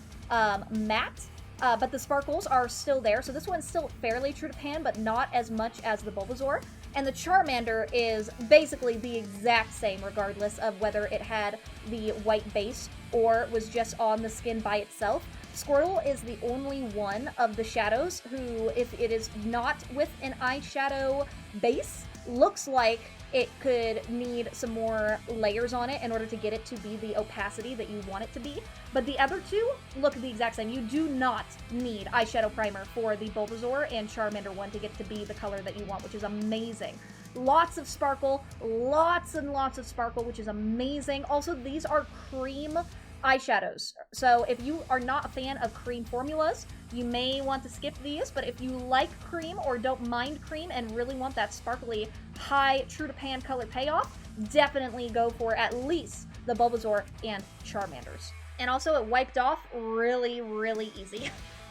matte. But the sparkles are still there, so this one's still fairly true to pan, but not as much as the Bulbasaur. And the Charmander is basically the exact same, regardless of whether it had the white base or was just on the skin by itself. Squirtle is the only one of the shadows who, if it is not with an eyeshadow base, looks like it could need some more layers on it in order to get it to be the opacity that you want it to be. But the other two look the exact same. You do not need eyeshadow primer for the Bulbasaur and Charmander one to get it to be the color that you want, which is amazing. Lots of sparkle, lots and lots of sparkle, which is amazing. Also, these are cream eyeshadows. So if you are not a fan of cream formulas, you may want to skip these, but if you like cream or don't mind cream and really want that sparkly, high, true to pan color payoff, definitely go for at least the Bulbasaur and Charmanders. And also it wiped off really, really easy.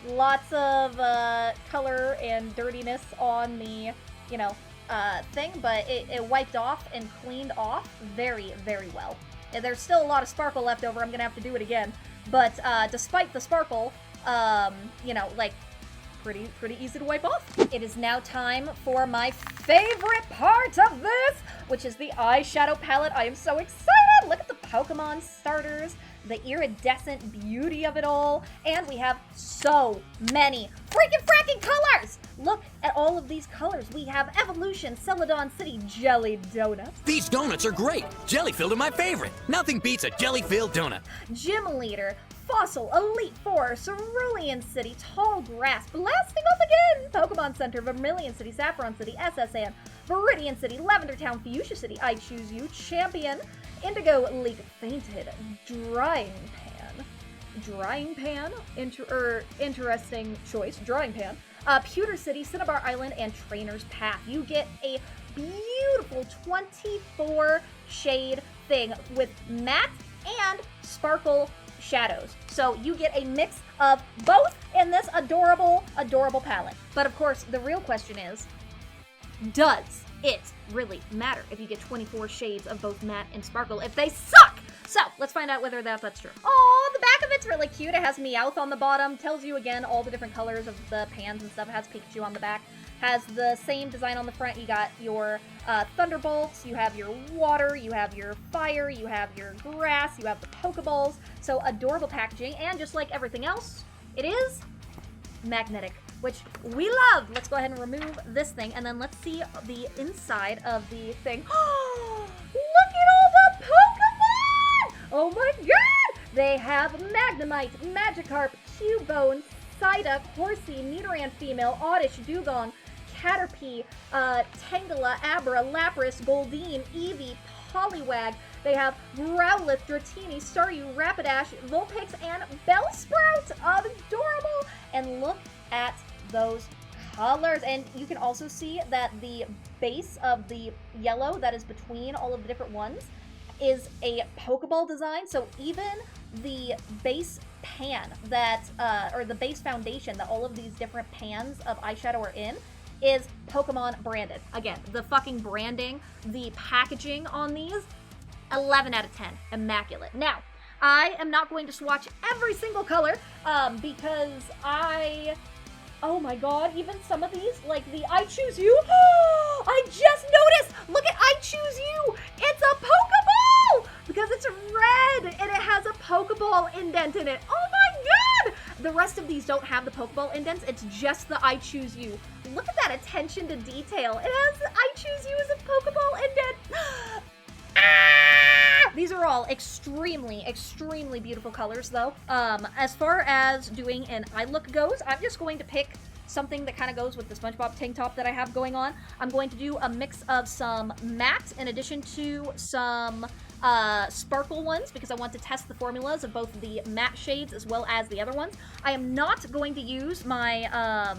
Lots of color and dirtiness on the, thing, but it wiped off and cleaned off very, very well. There's still a lot of sparkle left over. I'm gonna have to do it again. But despite the sparkle, pretty easy to wipe off. It is now time for my favorite part of this, which is the eyeshadow palette. I am so excited! Look at the Pokémon starters, the iridescent beauty of it all, and we have so many freaking fracking colors! Look at all of these colors. We have Evolution, Celadon City, Jelly Donuts. These donuts are great. Jelly-filled are my favorite. Nothing beats a jelly-filled donut. Gym Leader, Fossil, Elite Four, Cerulean City, Tall Grass, Blasting Off Again, Pokémon Center, Vermilion City, Saffron City, SSN, Viridian City, Lavender Town, Fuchsia City, I Choose You, Champion, Indigo League, Fainted, Drying Pan, interesting choice, Drawing Pan, Pewter City, Cinnabar Island, and Trainer's Path. You get a beautiful 24 shade thing with matte and sparkle shadows. So you get a mix of both in this adorable, adorable palette. But of course, the real question is, does it really matter if you get 24 shades of both matte and sparkle if they suck? So let's find out whether that's true. Oh, the back of it's really cute. It has Meowth on the bottom. Tells you again all the different colors of the pans and stuff. It has Pikachu on the back. Has the same design on the front. You got your thunderbolts, you have your water, you have your fire, you have your grass, you have the Pokeballs. So adorable packaging, and just like everything else, it is magnetic, which we love. Let's go ahead and remove this thing, and then let's see the inside of the thing. Look at all the Pokemon! Oh my god! They have Magnemite, Magikarp, Cubone, Psyduck, Horsey, Nidoran Female, Oddish, Dugong, Caterpie, Tangela, Abra, Lapras, Goldeen, Eevee, Poliwag. They have Growlithe, Dratini, Staryu, Rapidash, Vulpix, and Bellsprout. Adorable! And look at those colors. And you can also see that the base of the yellow that is between all of the different ones is a Pokeball design. So even the base pan that, or the base foundation that all of these different pans of eyeshadow are in, is Pokemon branded. Again, the fucking branding, the packaging on these, 11 out of 10. Immaculate. Now, I am not going to swatch every single color because oh my god, even some of these, like the I Choose You, I just noticed! Look at I Choose You! It's a Pokeball! Because it's red and it has a Pokeball indent in it. Oh my god! The rest of these don't have the Pokeball indents, it's just the I Choose You. Look at that attention to detail. It has I Choose You as a Pokeball indent. These are all extremely, extremely beautiful colors though. As far as doing an eye look goes, I'm just going to pick something that kind of goes with the SpongeBob tank top that I have going on. I'm going to do a mix of some matte in addition to some sparkle ones because I want to test the formulas of both the matte shades as well as the other ones. I am not going to use my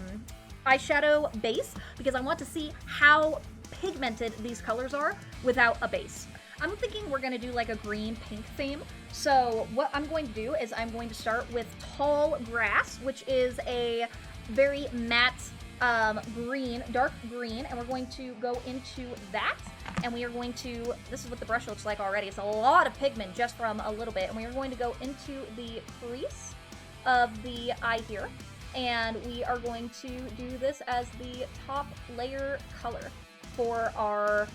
eyeshadow base because I want to see how pigmented these colors are without a base. I'm thinking we're going to do like a green-pink theme. So what I'm going to do is I'm going to start with Tall Grass, which is a very matte green, dark green, and we're going to go into that. And we are going to, this is what the brush looks like already. It's a lot of pigment just from a little bit. And we are going to go into the crease of the eye here. And we are going to do this as the top layer color for our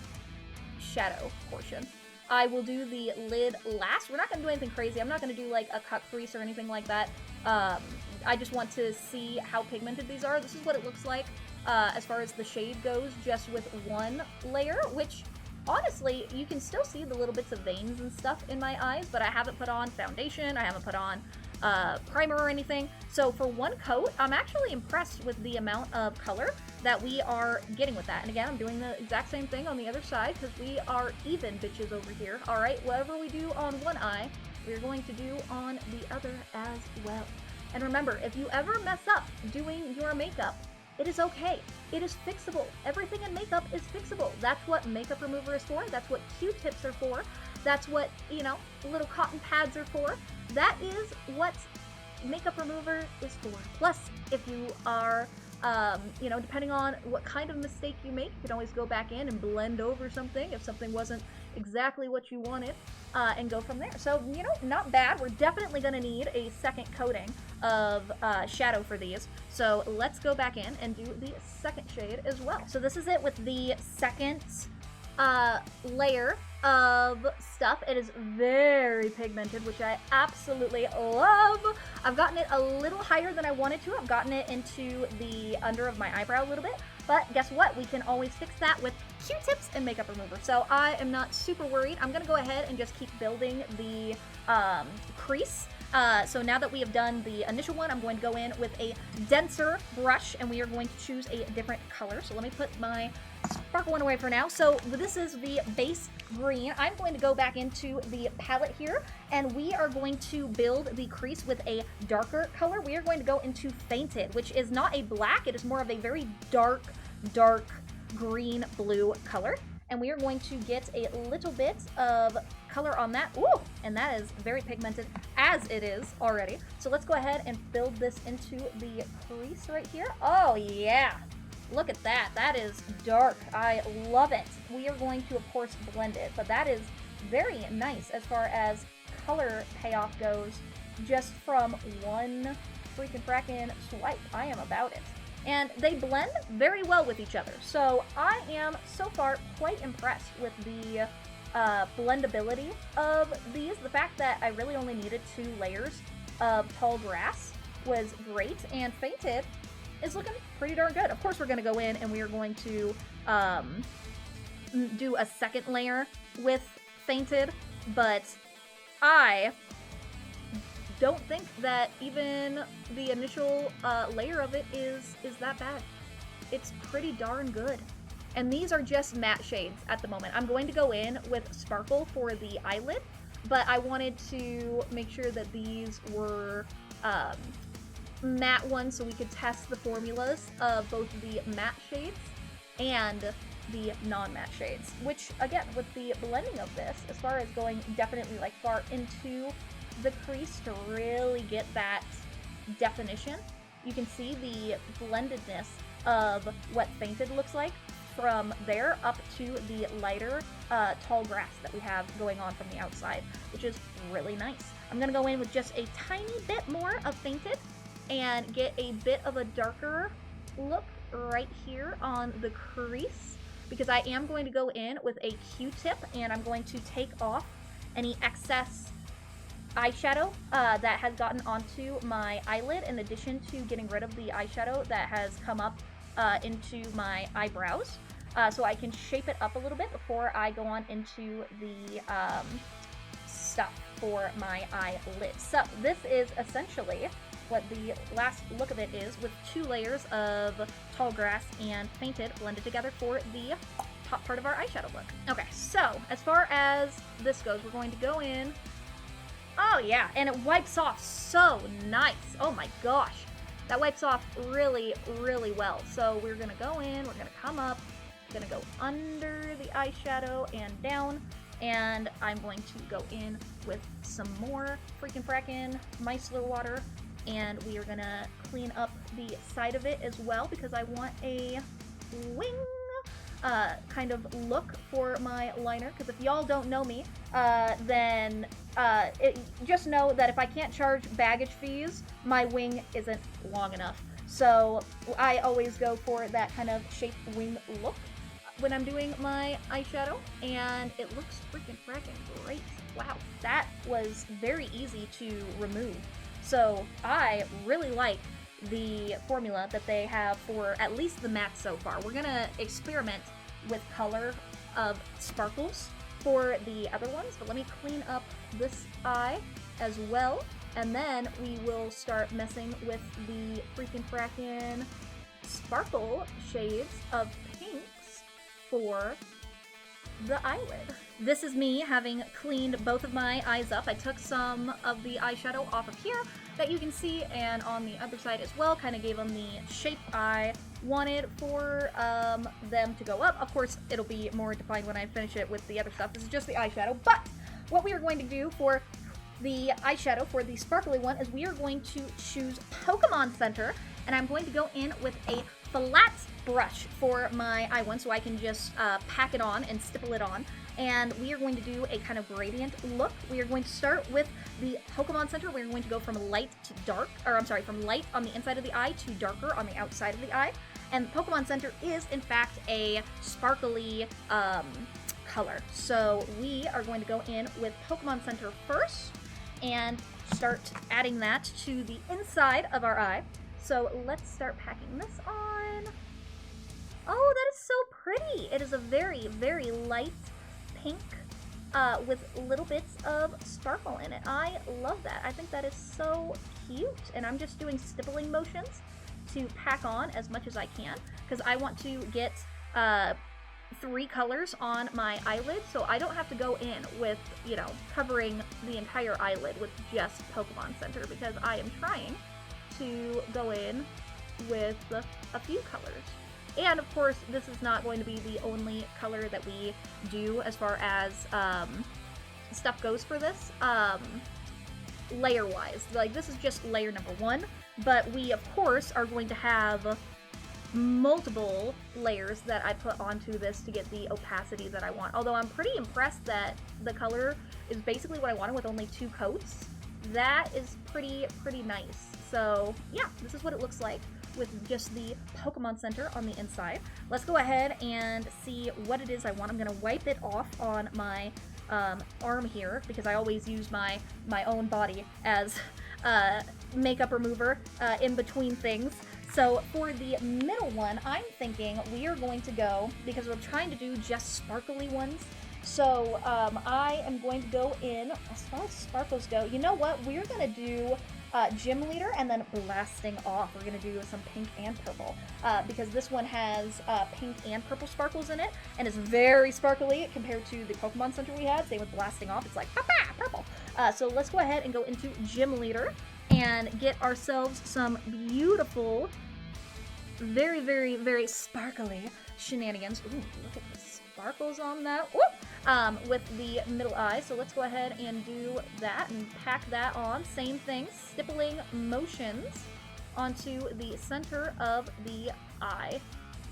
shadow portion. I will do the lid last. We're not going to do anything crazy. I'm not going to do like a cut crease or anything like that. I just want to see how pigmented these are. This is what it looks like as far as the shade goes, just with one layer, which honestly, you can still see the little bits of veins and stuff in my eyes, but I haven't put on foundation. I haven't put on primer or anything. So for one coat, I'm actually impressed with the amount of color that we are getting with that. And again, I'm doing the exact same thing on the other side because we are even bitches over here. All right, whatever we do on one eye, we're going to do on the other as well. And remember, if you ever mess up doing your makeup, it is okay. It is fixable. Everything in makeup is fixable. That's what makeup remover is for. That's what Q-tips are for. That's what, you know, little cotton pads are for. That is what makeup remover is for. Plus, if you are, you know, depending on what kind of mistake you make, you can always go back in and blend over something if something wasn't exactly what you wanted, and go from there. So, you know, not bad. We're definitely going to need a second coating of shadow for these. So let's go back in and do the second shade as well. So this is it with the second layer of stuff. It is very pigmented, which I absolutely love. I've gotten it a little higher than I wanted to. I've gotten it into the under of my eyebrow a little bit, but guess what? We can always fix that with Q-tips and makeup remover. So I am not super worried. I'm gonna go ahead and just keep building the crease. So now that we have done the initial one, I'm going to go in with a denser brush and we are going to choose a different color. So let me put my sparkle one away for now. So this is the base green. I'm going to go back into the palette here and we are going to build the crease with a darker color. We are going to go into Fainted, which is not a black. It is more of a very dark, dark green blue color. And we are going to get a little bit of color on that. Ooh, and that is very pigmented as it is already. So let's go ahead and build this into the crease right here. Oh yeah, look at that. That is dark. I love it. We are going to, of course, blend it, but that is very nice as far as color payoff goes just from one freaking frackin' swipe. I am about it. And they blend very well with each other. So I am so far quite impressed with the blendability of these. The fact that I really only needed 2 layers of tall grass was great, and Fainted is looking pretty darn good. Of course, we're going to go in and we are going to do a second layer with Fainted, but I don't think that even the initial layer of it is that bad. It's pretty darn good. And these are just matte shades at the moment. I'm going to go in with Sparkle for the eyelid, but I wanted to make sure that these were matte ones so we could test the formulas of both the matte shades and the non-matte shades, which again, with the blending of this, as far as going definitely like far into the crease to really get that definition, you can see the blendedness of what Fainted looks like from there up to the lighter tall grass that we have going on from the outside, which is really nice. I'm gonna go in with just a tiny bit more of Fainted and get a bit of a darker look right here on the crease, because I am going to go in with a Q-tip and I'm going to take off any excess eyeshadow that has gotten onto my eyelid, in addition to getting rid of the eyeshadow that has come up into my eyebrows, so I can shape it up a little bit before I go on into the stuff for my eyelid. So this is essentially what the last look of it is, with 2 layers of tall grass and Fainted blended together for the top part of our eyeshadow look. Okay, so as far as this goes, we're going to go in. Oh yeah, and it wipes off so nice. Oh my gosh. That wipes off really, really well. So we're gonna go in, we're gonna come up, gonna go under the eyeshadow and down, and I'm going to go in with some more freaking frackin' micellar water, and we are gonna clean up the side of it as well, because I want a wing kind of look for my liner. Because if y'all don't know me, then just know that if I can't charge baggage fees, my wing isn't long enough. So I always go for that kind of shaped wing look when I'm doing my eyeshadow, and it looks freaking fracking great. Wow, that was very easy to remove. So I really like the formula that they have for at least the matte so far. We're gonna experiment with color of sparkles for the other ones, but let me clean up this eye as well, and then we will start messing with the freaking frackin' sparkle shades of pinks for the eyelid. This is me having cleaned both of my eyes up. I took some of the eyeshadow off of here that you can see, and on the other side as well, kind of gave them the shape I wanted for them to go up. Of course, it'll be more defined when I finish it with the other stuff. This is just the eyeshadow, but what we are going to do for the eyeshadow for the sparkly one is we are going to choose Pokémon Center, and I'm going to go in with a flat brush for my eye one so I can just pack it on and stipple it on. And we are going to do a kind of gradient look. We are going to start with the Pokémon Center. We're going to go from light to dark, or I'm sorry, from light on the inside of the eye to darker on the outside of the eye. And Pokémon Center is, in fact, a sparkly color. So we are going to go in with Pokémon Center first and start adding that to the inside of our eye. So let's start packing this on. Oh, that is so pretty. It is a very, very light pink with little bits of sparkle in it. I love that. I think that is so cute. And I'm just doing stippling motions to pack on as much as I can, because I want to get 3 colors on my eyelid, so I don't have to go in with, you know, covering the entire eyelid with just Pokémon Center, because I am trying to go in with a few colors. And of course, this is not going to be the only color that we do as far as stuff goes for this, layer-wise. Like, this is just layer number 1, but we, of course, are going to have multiple layers that I put onto this to get the opacity that I want. Although I'm pretty impressed that the color is basically what I wanted with only 2 coats. That is pretty nice. So yeah, this is what it looks like with just the Pokémon Center on the inside. Let's go ahead and see what it is I want. I'm gonna wipe it off on my arm here because I always use my own body as makeup remover in between things. So for the middle one, I'm thinking we are going to go, because we're trying to do just sparkly ones, so I am going to go in, as far as sparkles go, you know what, we're going to do Gym Leader and then Blasting Off. We're going to do some pink and purple, because this one has pink and purple sparkles in it, and is very sparkly compared to the Pokemon Center we had. Same with Blasting Off, it's like, papa, purple. So let's go ahead and go into Gym Leader and get ourselves some beautiful, very sparkly shenanigans. Ooh, look at the sparkles on that. Whoop! With the middle eye. So let's go ahead and do that and pack that on. Same thing, stippling motions onto the center of the eye.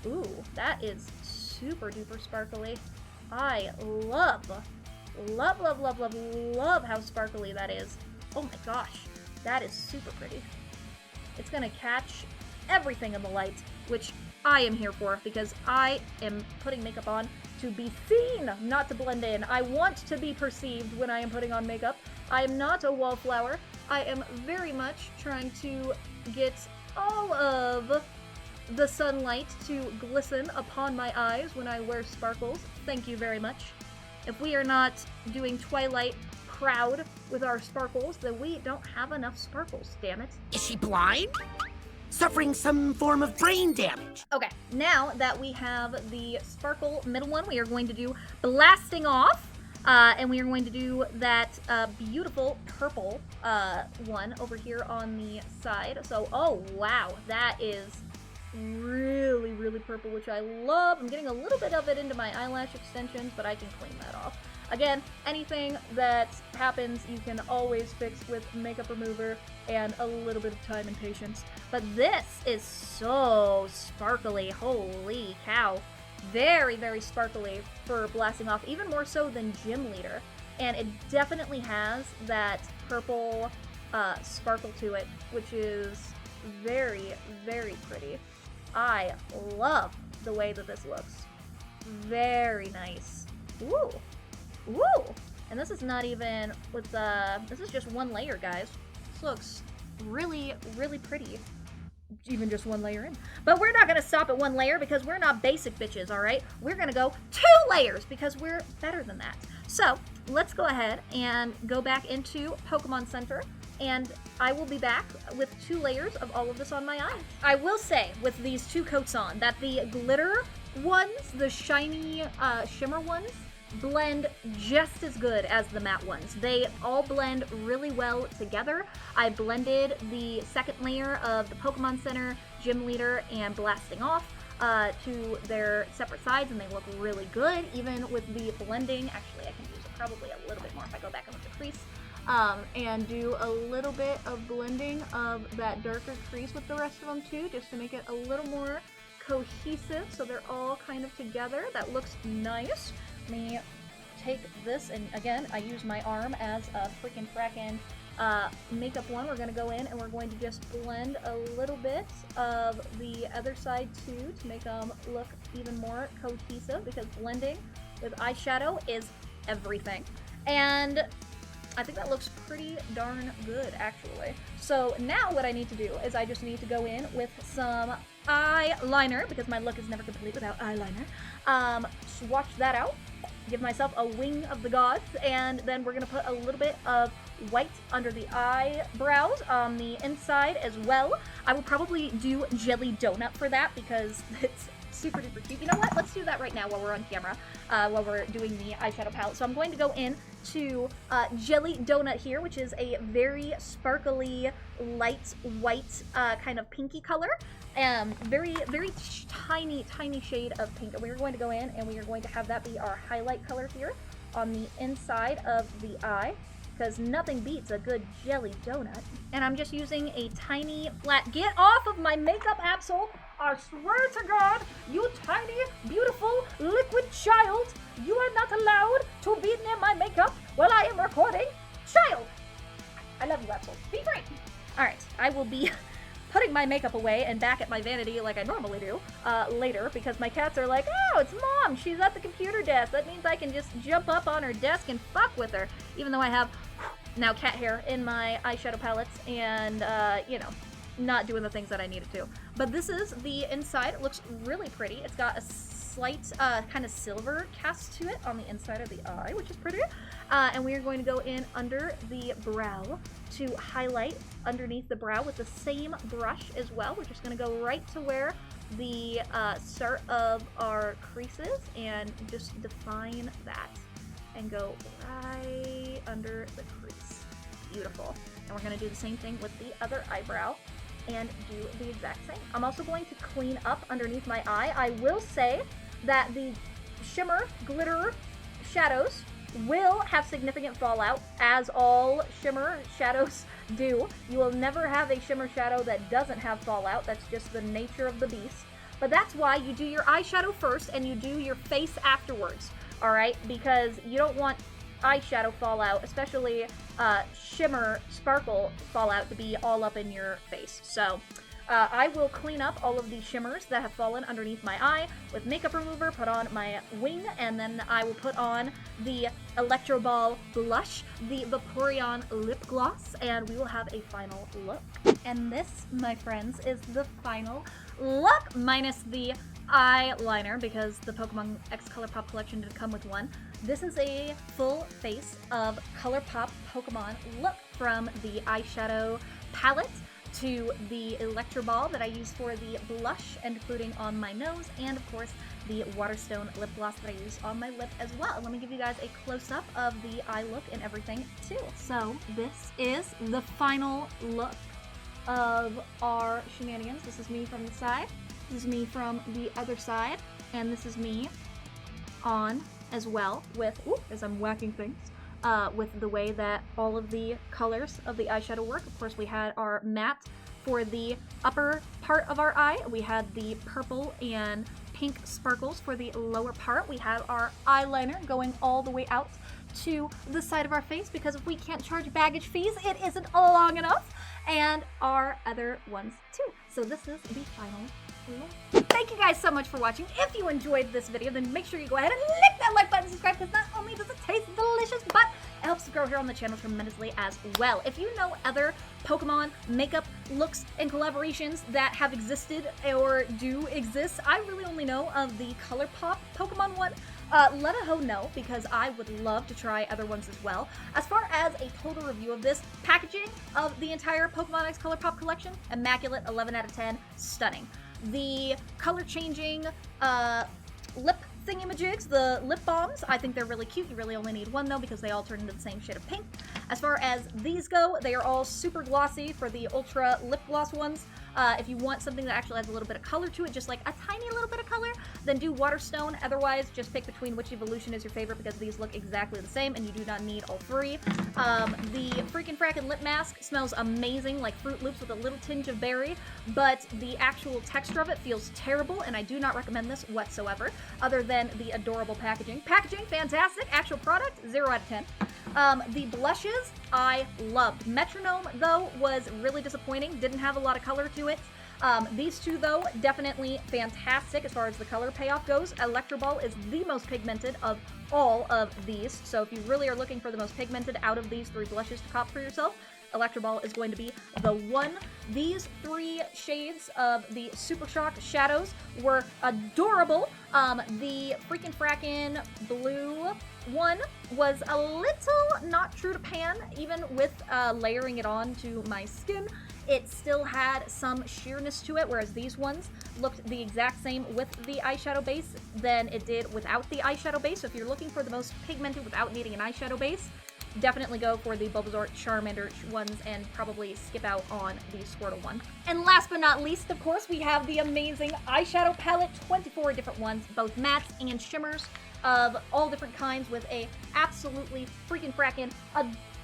Ooh, that is super duper sparkly. I love how sparkly that is. Oh my gosh. That is super pretty. It's gonna catch everything in the light, which I am here for, because I am putting makeup on to be seen, not to blend in. I want to be perceived when I am putting on makeup. I am not a wallflower. I am very much trying to get all of the sunlight to glisten upon my eyes when I wear sparkles. Thank you very much. If we are not doing Twilight proud with our sparkles, then we don't have enough sparkles, damn it. Is she blind? Suffering some form of brain damage? Okay, now that we have the sparkle middle one, we are going to do Blasting Off, and we are going to do that beautiful purple one over here on the side. So, oh wow, that is really purple, which I love. I'm getting a little bit of it into my eyelash extensions, but I can clean that off. Again, anything that happens, you can always fix with makeup remover and a little bit of time and patience. But this is so sparkly. Holy cow. Very sparkly for Blasting Off, even more so than Gym Leader. And it definitely has that purple sparkle to it, which is very pretty. I love the way that this looks. Very nice. Ooh. Ooh! And this is not even with the... This is just one layer, guys. This looks really pretty. Even just one layer in. But we're not going to stop at one layer because we're not basic bitches, alright? We're going to go 2 layers because we're better than that. So, let's go ahead and go back into Pokémon Center, and I will be back with 2 layers of all of this on my eye. I will say, with these 2 coats on, that the glitter ones, the shiny shimmer ones, blend just as good as the matte ones. They all blend really well together. I blended the second layer of the Pokemon Center, Gym Leader, and Blasting Off to their separate sides, and they look really good, even with the blending. Actually, I can use it probably a little bit more if I go back and look at the crease. And do a little bit of blending of that darker crease with the rest of them too, just to make it a little more cohesive, so they're all kind of together. That looks nice. Let me take this, and again, I use my arm as a freaking frackin' makeup one. We're going to go in and we're going to just blend a little bit of the other side too to make them look even more cohesive, because blending with eyeshadow is everything. And I think that looks pretty darn good, actually. So now what I need to do is I just need to go in with some eyeliner, because my look is never complete without eyeliner. Swatch that out, give myself a wing of the gods, and then we're going to put a little bit of white under the eyebrows on the inside as well. I will probably do Jelly Donut for that because it's super duper cute. You know what? Let's do that right now while we're on camera, while we're doing the eyeshadow palette. So I'm going to go in to Jelly Donut here, which is a very sparkly, light white kind of pinky color. Very tiny shade of pink. And we're going to go in and we are going to have that be our highlight color here on the inside of the eye. because nothing beats a good jelly donut. And I'm just using a tiny flat, get off of my makeup, Absol! I swear to God, you tiny, beautiful, liquid child, you are not allowed to be near my makeup while I am recording. Child! I love you, Absol. Be great! Alright, I will be putting my makeup away and back at my vanity like I normally do later, because my cats are like, oh, it's Mom, she's at the computer desk. That means I can just jump up on her desk and fuck with her, even though I have now cat hair in my eyeshadow palettes and, you know, not doing the things that I needed to. But this is the inside. It looks really pretty. It's got a slight kind of silver cast to it on the inside of the eye, which is pretty. And we are going to go in under the brow to highlight underneath the brow with the same brush as well. We're just going to go right to where the start of our crease is and just define that and go right under the crease. Beautiful. And we're going to do the same thing with the other eyebrow and do the exact same. I'm also going to clean up underneath my eye. I will say that the shimmer glitter shadows will have significant fallout, as all shimmer shadows do. You will never have a shimmer shadow that doesn't have fallout. That's just the nature of the beast. But that's why you do your eyeshadow first and you do your face afterwards, alright? Because you don't want eyeshadow fallout, especially shimmer sparkle fallout, to be all up in your face. So I will clean up all of the shimmers that have fallen underneath my eye with makeup remover, put on my wing, and then I will put on the Electro Ball blush, the Vaporeon lip gloss, and we will have a final look. And this, my friends, is the final look, minus the eyeliner, because the Pokemon X ColourPop collection did come with one. This is a full face of ColourPop Pokemon look, from the eyeshadow palette to the Electro Ball that I use for the blush, including on my nose, and of course the Waterstone lip gloss that I use on my lip as well. Let me give you guys a close-up of the eye look and everything too. So this is the final look of our shenanigans. This is me from the side, this is me from the other side, and this is me on as well with, as I'm whacking things, with the way that all of the colors of the eyeshadow work. Of course, we had our matte for the upper part of our eye. We had the purple and pink sparkles for the lower part. We had our eyeliner going all the way out to the side of our face, because if we can't charge baggage fees, it isn't long enough. And our other ones too. So this is the final look. Thank you guys so much for watching. If you enjoyed this video, then make sure you go ahead and lick that like button and subscribe, because not only does it taste delicious, but it helps us grow here on the channel tremendously as well. If you know other Pokemon makeup looks and collaborations that have existed or do exist, I really only know of the ColourPop Pokemon one. Let a hoe know, because I would love to try other ones as well. As far as a total review of this, packaging of the entire Pokemon X ColourPop collection, immaculate, 11 out of 10, stunning. The color changing lip thingamajigs, the lip balms, I think they're really cute. You really only need one though, because they all turn into the same shade of pink. As far as these go, they are all super glossy for the Ultra lip gloss ones. If you want something that actually has a little bit of color to it, just like a tiny little bit of color, then do Waterstone. Otherwise, just pick between which evolution is your favorite, because these look exactly the same and you do not need all three. The freaking frackin' lip mask smells amazing, like Fruit Loops with a little tinge of berry, but the actual texture of it feels terrible, and I do not recommend this whatsoever, other than the adorable packaging. Packaging, fantastic. Actual product, 0 out of 10. The blushes, I loved. Metronome, though, was really disappointing. Didn't have a lot of color to it. These two, though, definitely fantastic as far as the color payoff goes. Electro Ball is the most pigmented of all of these, so if you really are looking for the most pigmented out of these three blushes to cop for yourself, Electro Ball is going to be the one. These three shades of the Super Shock shadows were adorable. The freaking frackin' blue one was a little not true to pan, even with layering it on to my skin. It still had some sheerness to it, whereas these ones looked the exact same with the eyeshadow base than it did without the eyeshadow base. So if you're looking for the most pigmented without needing an eyeshadow base, definitely go for the Bulbasaur Charmander ones and probably skip out on the Squirtle one. And last but not least, of course, we have the amazing eyeshadow palette, 24 different ones, both mattes and shimmers of all different kinds, with a absolutely freaking frackin'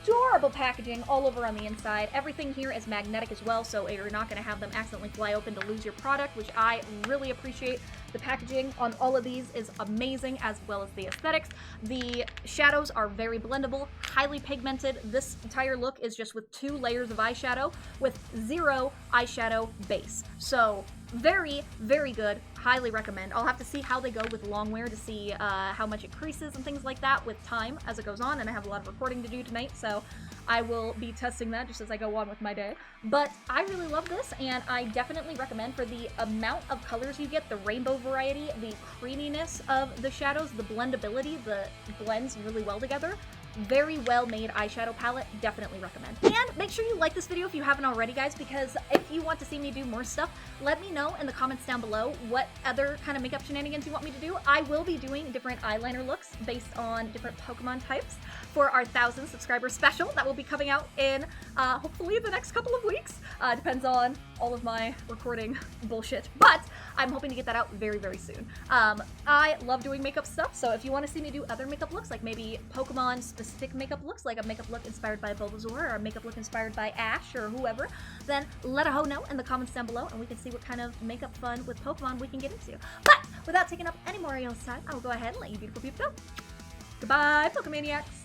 adorable packaging all over on the inside. Everything here is magnetic as well, so you're not going to have them accidentally fly open to lose your product, which I really appreciate. The packaging on all of these is amazing, as well as the aesthetics. The shadows are very blendable, highly pigmented. This entire look is just with 2 layers of eyeshadow with 0 eyeshadow base. So very, very good. Highly recommend. I'll have to see how they go with long wear to see how much it creases and things like that with time as it goes on, and I have a lot of recording to do tonight, so I will be testing that just as I go on with my day. But I really love this, and I definitely recommend for the amount of colors you get, the rainbow variety, the creaminess of the shadows, the blendability, the blends really well together. Very well made eyeshadow palette, definitely recommend. And make sure you like this video if you haven't already, guys, because if you want to see me do more stuff, let me know in the comments down below what other kind of makeup shenanigans you want me to do. I will be doing different eyeliner looks based on different Pokemon types for our 1,000 subscriber special that will be coming out in hopefully the next couple of weeks. Depends on all of my recording bullshit, but I'm hoping to get that out very, very soon. I love doing makeup stuff, so if you want to see me do other makeup looks, like maybe Pokemon specific makeup looks, like a makeup look inspired by Bulbasaur or a makeup look inspired by Ash or whoever, then let a hoe know in the comments down below and we can see what kind of makeup fun with Pokemon we can get into. But without taking up any more of y'all's time, I will go ahead and let you beautiful people go. Goodbye, Pokemaniacs!